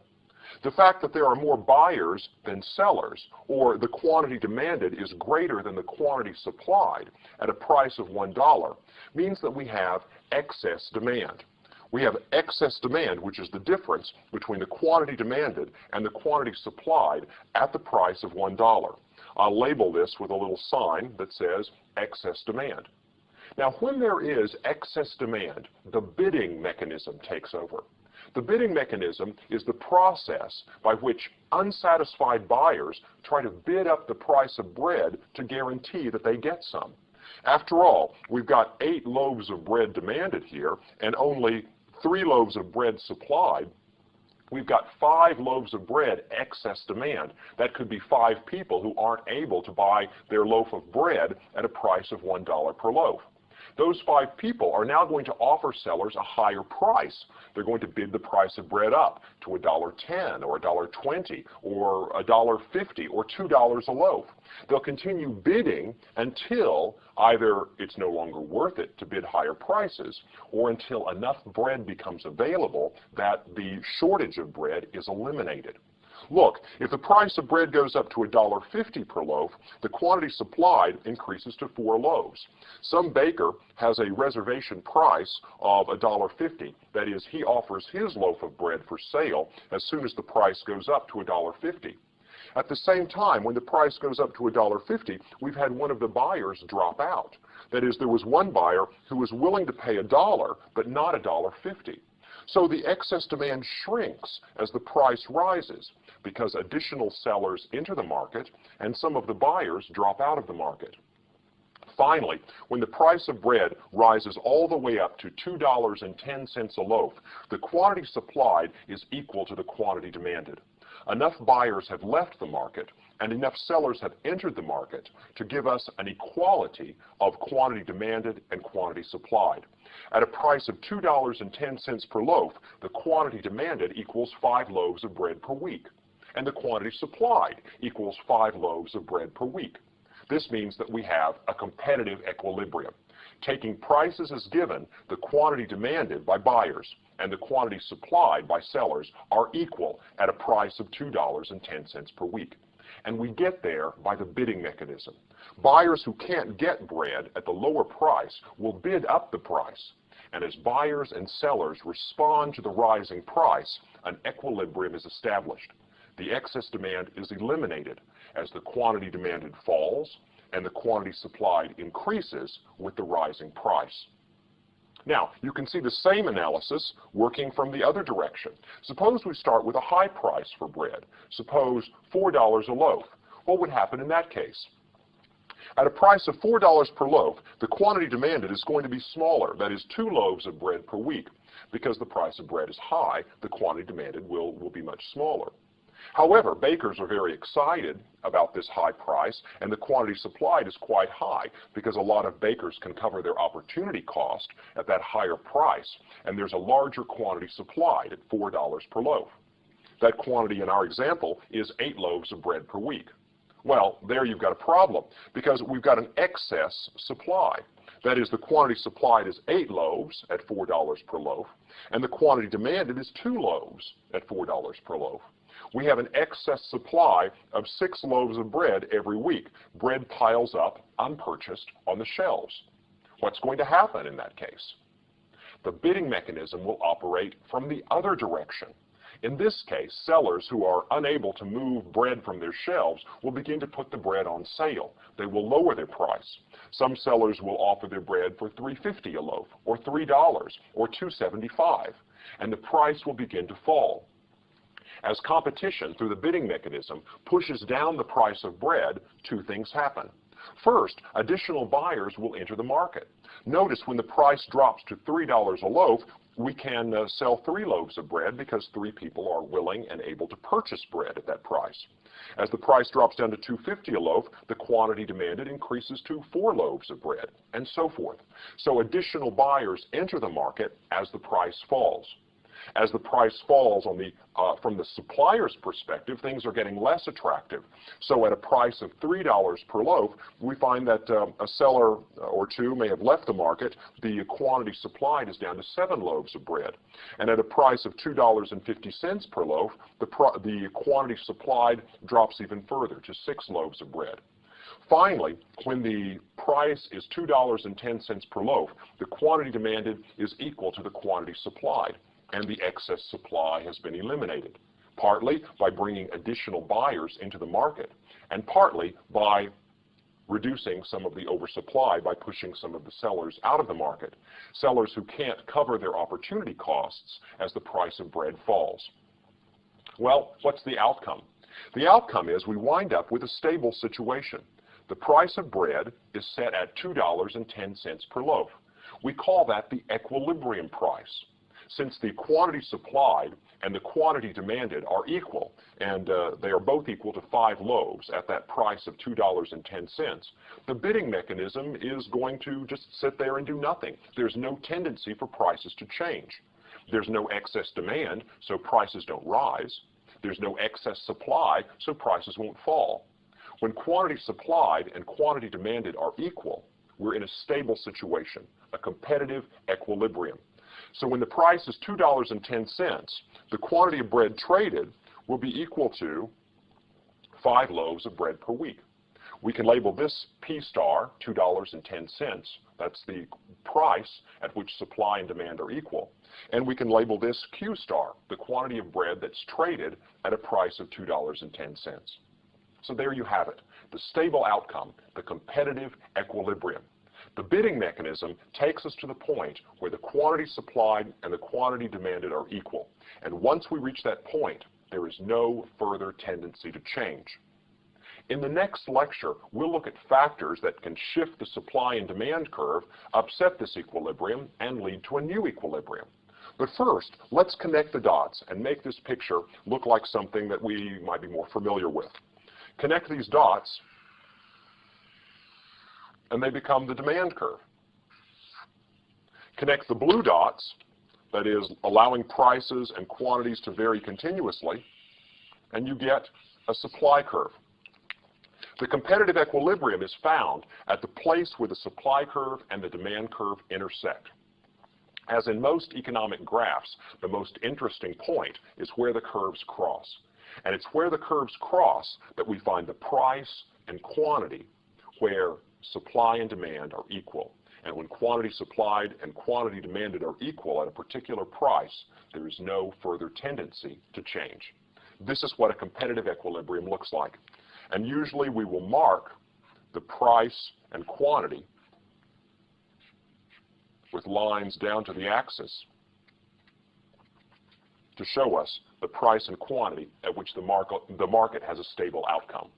The fact that there are more buyers than sellers, or the quantity demanded is greater than the quantity supplied at a price of $1, means that we have excess demand. We have excess demand, which is the difference between the quantity demanded and the quantity supplied at the price of $1. I'll label this with a little sign that says excess demand. Now, when there is excess demand, the bidding mechanism takes over. The bidding mechanism is the process by which unsatisfied buyers try to bid up the price of bread to guarantee that they get some. After all, we've got 8 loaves of bread demanded here and only 3 loaves of bread supplied. We've got 5 loaves of bread excess demand. That could be 5 people who aren't able to buy their loaf of bread at a price of $1 per loaf. Those 5 people are now going to offer sellers a higher price. They're going to bid the price of bread up to $1.10 or $1.20 or $1.50 or $2 a loaf. They'll continue bidding until either it's no longer worth it to bid higher prices or until enough bread becomes available that the shortage of bread is eliminated. Look, if the price of bread goes up to $1.50 per loaf, the quantity supplied increases to 4 loaves. Some baker has a reservation price of $1.50. That is, he offers his loaf of bread for sale as soon as the price goes up to $1.50. At the same time, when the price goes up to $1.50, we've had one of the buyers drop out. That is, there was one buyer who was willing to pay $1, but not $1.50. So the excess demand shrinks as the price rises because additional sellers enter the market and some of the buyers drop out of the market. Finally, when the price of bread rises all the way up to $2.10 a loaf, the quantity supplied is equal to the quantity demanded. Enough buyers have left the market and enough sellers have entered the market to give us an equality of quantity demanded and quantity supplied. At a price of $2.10 per loaf, the quantity demanded equals 5 loaves of bread per week, and the quantity supplied equals 5 loaves of bread per week. This means that we have a competitive equilibrium. Taking prices as given, the quantity demanded by buyers and the quantity supplied by sellers are equal at a price of $2.10 per week. And we get there by the bidding mechanism. Buyers who can't get bread at the lower price will bid up the price. And as buyers and sellers respond to the rising price, an equilibrium is established. The excess demand is eliminated as the quantity demanded falls and the quantity supplied increases with the rising price. Now, you can see the same analysis working from the other direction. Suppose we start with a high price for bread. Suppose $4 a loaf. What would happen in that case? At a price of $4 per loaf, the quantity demanded is going to be smaller, that is 2 loaves of bread per week. Because the price of bread is high, the quantity demanded will be much smaller. However, bakers are very excited about this high price, and the quantity supplied is quite high because a lot of bakers can cover their opportunity cost at that higher price, and there's a larger quantity supplied at $4 per loaf. That quantity in our example is 8 loaves of bread per week. Well, there you've got a problem because we've got an excess supply. That is, the quantity supplied is 8 loaves at $4 per loaf, and the quantity demanded is 2 loaves at $4 per loaf. We have an excess supply of 6 loaves of bread every week. Bread piles up unpurchased on the shelves. What's going to happen in that case? The bidding mechanism will operate from the other direction. In this case, sellers who are unable to move bread from their shelves will begin to put the bread on sale. They will lower their price. Some sellers will offer their bread for $3.50 a loaf, or $3, or $2.75, and the price will begin to fall. As competition through the bidding mechanism pushes down the price of bread, 2 things happen. First, additional buyers will enter the market. Notice when the price drops to $3 a loaf, we can sell 3 loaves of bread because 3 people are willing and able to purchase bread at that price. As the price drops down to $2.50 a loaf, the quantity demanded increases to 4 loaves of bread, and so forth. So additional buyers enter the market as the price falls. As the price falls from the supplier's perspective, things are getting less attractive. So at a price of $3 per loaf, we find that a seller or 2 may have left the market. The quantity supplied is down to 7 loaves of bread. And at a price of $2.50 per loaf, the quantity supplied drops even further to 6 loaves of bread. Finally, when the price is $2.10 per loaf, the quantity demanded is equal to the quantity supplied, and the excess supply has been eliminated, partly by bringing additional buyers into the market, and partly by reducing some of the oversupply by pushing some of the sellers out of the market, sellers who can't cover their opportunity costs as the price of bread falls. Well, what's the outcome? The outcome is we wind up with a stable situation. The price of bread is set at $2.10 per loaf. We call that the equilibrium price. Since the quantity supplied and the quantity demanded are equal, and they are both equal to 5 loaves at that price of $2.10, the bidding mechanism is going to just sit there and do nothing. There's no tendency for prices to change. There's no excess demand, so prices don't rise. There's no excess supply, so prices won't fall. When quantity supplied and quantity demanded are equal, we're in a stable situation, a competitive equilibrium. So when the price is $2.10, the quantity of bread traded will be equal to 5 loaves of bread per week. We can label this P star, $2.10. That's the price at which supply and demand are equal. And we can label this Q star, the quantity of bread that's traded at a price of $2.10. So there you have it, the stable outcome, the competitive equilibrium. The bidding mechanism takes us to the point where the quantity supplied and the quantity demanded are equal. And once we reach that point, there is no further tendency to change. In the next lecture, we'll look at factors that can shift the supply and demand curve, upset this equilibrium, and lead to a new equilibrium. But first, let's connect the dots and make this picture look like something that we might be more familiar with. Connect these dots, and they become the demand curve. Connect the blue dots, that is, allowing prices and quantities to vary continuously, and you get a supply curve. The competitive equilibrium is found at the place where the supply curve and the demand curve intersect. As in most economic graphs, the most interesting point is where the curves cross. And it's where the curves cross that we find the price and quantity where supply and demand are equal. And when quantity supplied and quantity demanded are equal at a particular price, there is no further tendency to change. This is what a competitive equilibrium looks like. And usually we will mark the price and quantity with lines down to the axis to show us the price and quantity at which the market has a stable outcome.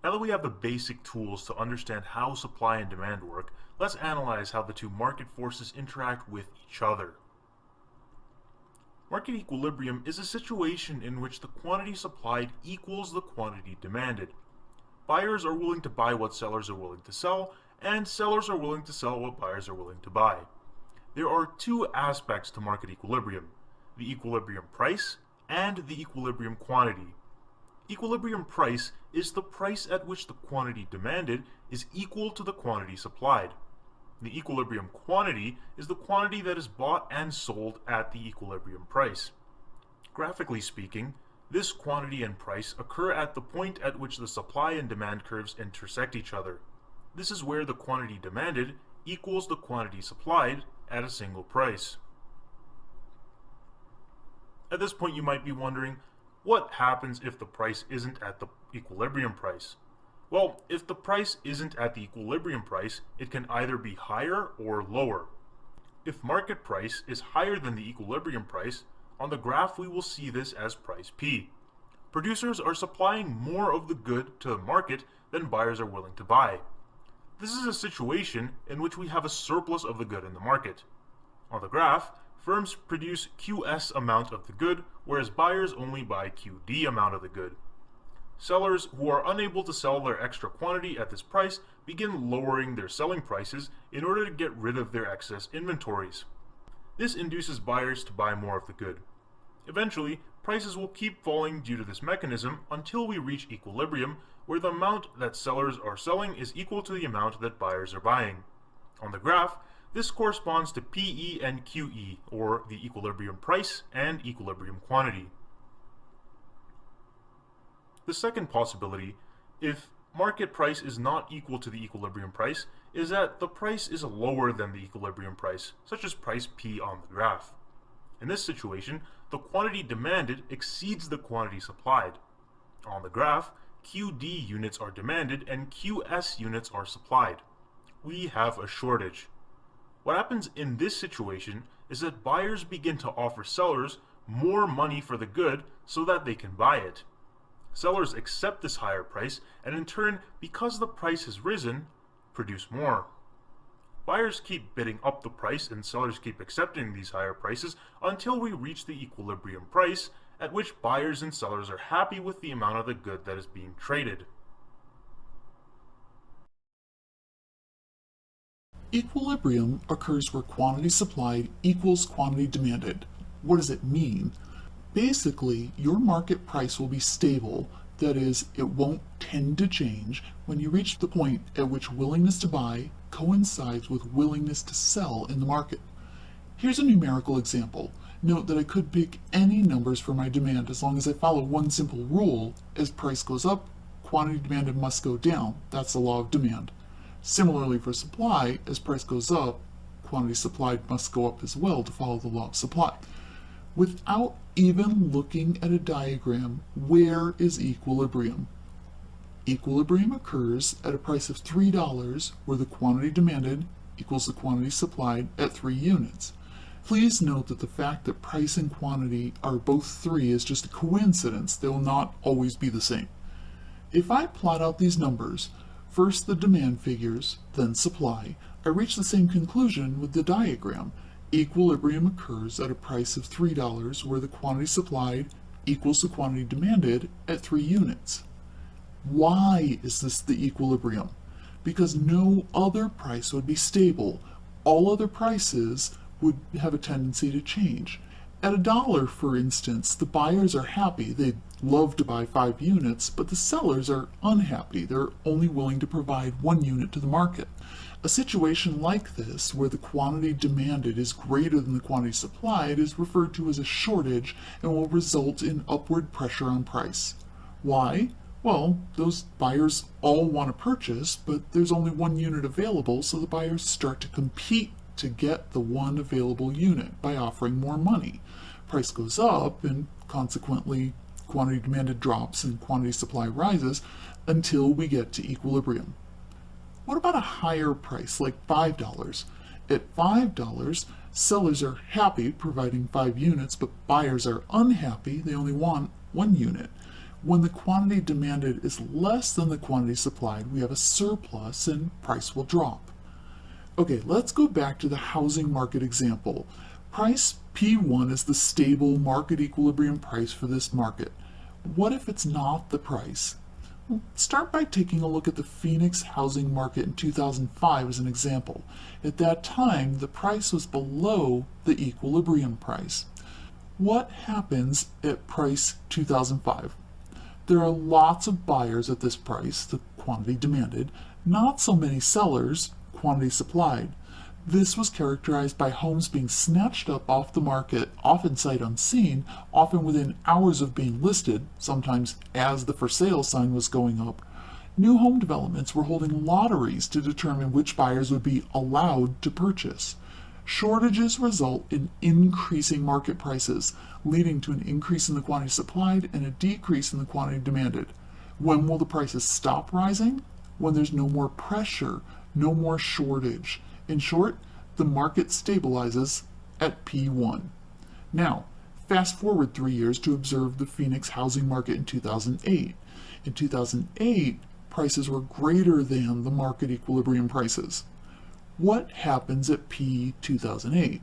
Now that we have the basic tools to understand how supply and demand work, let's analyze how the two market forces interact with each other. Market equilibrium is a situation in which the quantity supplied equals the quantity demanded. Buyers are willing to buy what sellers are willing to sell, and sellers are willing to sell what buyers are willing to buy. There are two aspects to market equilibrium: the equilibrium price and the equilibrium quantity. Equilibrium price is the price at which the quantity demanded is equal to the quantity supplied. The equilibrium quantity is the quantity that is bought and sold at the equilibrium price. Graphically speaking, this quantity and price occur at the point at which the supply and demand curves intersect each other. This is where the quantity demanded equals the quantity supplied at a single price. At this point you might be wondering, what happens if the price isn't at the equilibrium price? Well, if the price isn't at the equilibrium price, it can either be higher or lower. If market price is higher than the equilibrium price, on the graph we will see this as price P. Producers are supplying more of the good to the market than buyers are willing to buy. This is a situation in which we have a surplus of the good in the market. On the graph, firms produce QS amount of the good, whereas buyers only buy QD amount of the good. Sellers who are unable to sell their extra quantity at this price begin lowering their selling prices in order to get rid of their excess inventories. This induces buyers to buy more of the good. Eventually, prices will keep falling due to this mechanism until we reach equilibrium, where the amount that sellers are selling is equal to the amount that buyers are buying. On the graph, this corresponds to PE and QE, or the equilibrium price and equilibrium quantity. The second possibility, if market price is not equal to the equilibrium price, is that the price is lower than the equilibrium price, such as price P on the graph. In this situation, the quantity demanded exceeds the quantity supplied. On the graph, QD units are demanded and QS units are supplied. We have a shortage. What happens in this situation is that buyers begin to offer sellers more money for the good so that they can buy it. Sellers accept this higher price and in turn, because the price has risen, produce more. Buyers keep bidding up the price and sellers keep accepting these higher prices until we reach the equilibrium price, at which buyers and sellers are happy with the amount of the good that is being traded. Equilibrium occurs where quantity supplied equals quantity demanded. What does it mean? Basically, your market price will be stable, that is, it won't tend to change when you reach the point at which willingness to buy coincides with willingness to sell in the market. Here's a numerical example. Note that I could pick any numbers for my demand as long as I follow one simple rule. As price goes up, quantity demanded must go down. That's the law of demand. Similarly for supply, as price goes up, quantity supplied must go up as well to follow the law of supply. Without even looking at a diagram, where is equilibrium? Equilibrium occurs at a price of $3 where the quantity demanded equals the quantity supplied at 3 units. Please note that the fact that price and quantity are both 3 is just a coincidence. They will not always be the same. If I plot out these numbers, first the demand figures, then supply, I reach the same conclusion with the diagram. Equilibrium occurs at a price of $3 where the quantity supplied equals the quantity demanded at 3 units. Why is this the equilibrium? Because no other price would be stable. All other prices would have a tendency to change. At $1, for instance, the buyers are happy. They'd love to buy 5 units, but the sellers are unhappy. They're only willing to provide 1 unit to the market. A situation like this, where the quantity demanded is greater than the quantity supplied, is referred to as a shortage and will result in upward pressure on price. Why? Well, those buyers all want to purchase, but there's only 1 unit available, so the buyers start to compete to get the 1 available unit by offering more money. Price goes up, and consequently, quantity demanded drops and quantity supply rises until we get to equilibrium. What about a higher price, like $5? At $5, sellers are happy providing 5 units, but buyers are unhappy. They only want 1 unit. When the quantity demanded is less than the quantity supplied, we have a surplus and price will drop. Okay, let's go back to the housing market example. Price P1 is the stable market equilibrium price for this market. What if it's not the price? Well, start by taking a look at the Phoenix housing market in 2005 as an example. At that time, the price was below the equilibrium price. What happens at price 2005? There are lots of buyers at this price, the quantity demanded, not so many sellers, quantity supplied. This was characterized by homes being snatched up off the market, often sight unseen, often within hours of being listed, sometimes as the for sale sign was going up. New home developments were holding lotteries to determine which buyers would be allowed to purchase. Shortages result in increasing market prices, leading to an increase in the quantity supplied and a decrease in the quantity demanded. When will the prices stop rising? When there's no more pressure, no more shortage. In short, the market stabilizes at P1. Now, fast forward 3 years to observe the Phoenix housing market in 2008. In 2008, prices were greater than the market equilibrium prices. What happens at P 2008?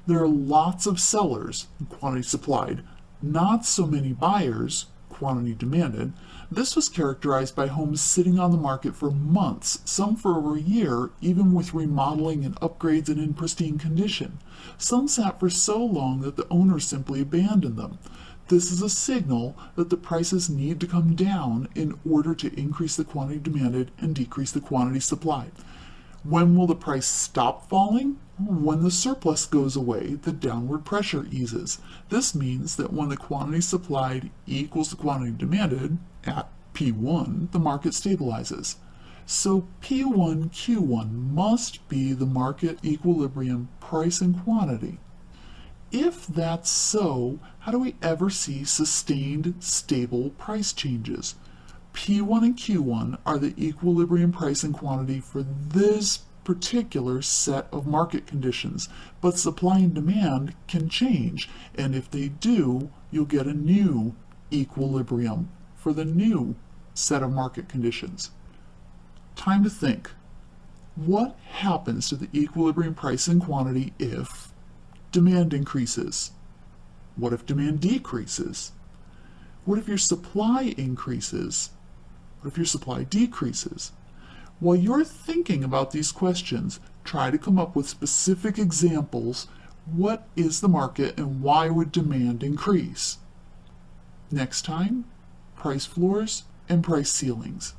There are lots of sellers, quantity supplied, not so many buyers, quantity demanded. This was characterized by homes sitting on the market for months, some for over a year, even with remodeling and upgrades and in pristine condition. Some sat for so long that the owners simply abandoned them. This is a signal that the prices need to come down in order to increase the quantity demanded and decrease the quantity supplied. When will the price stop falling? When the surplus goes away, the downward pressure eases. This means that when the quantity supplied equals the quantity demanded, at P1, the market stabilizes. So P1 Q1 must be the market equilibrium price and quantity. If that's so, how do we ever see sustained, stable price changes? P1 and Q1 are the equilibrium price and quantity for this particular set of market conditions, but supply and demand can change, and if they do, you'll get a new equilibrium for the new set of market conditions. Time to think. What happens to the equilibrium price and quantity if demand increases? What if demand decreases? What if your supply increases? What if your supply decreases? While you're thinking about these questions, try to come up with specific examples. What is the market and why would demand increase? Next time, price floors and price ceilings.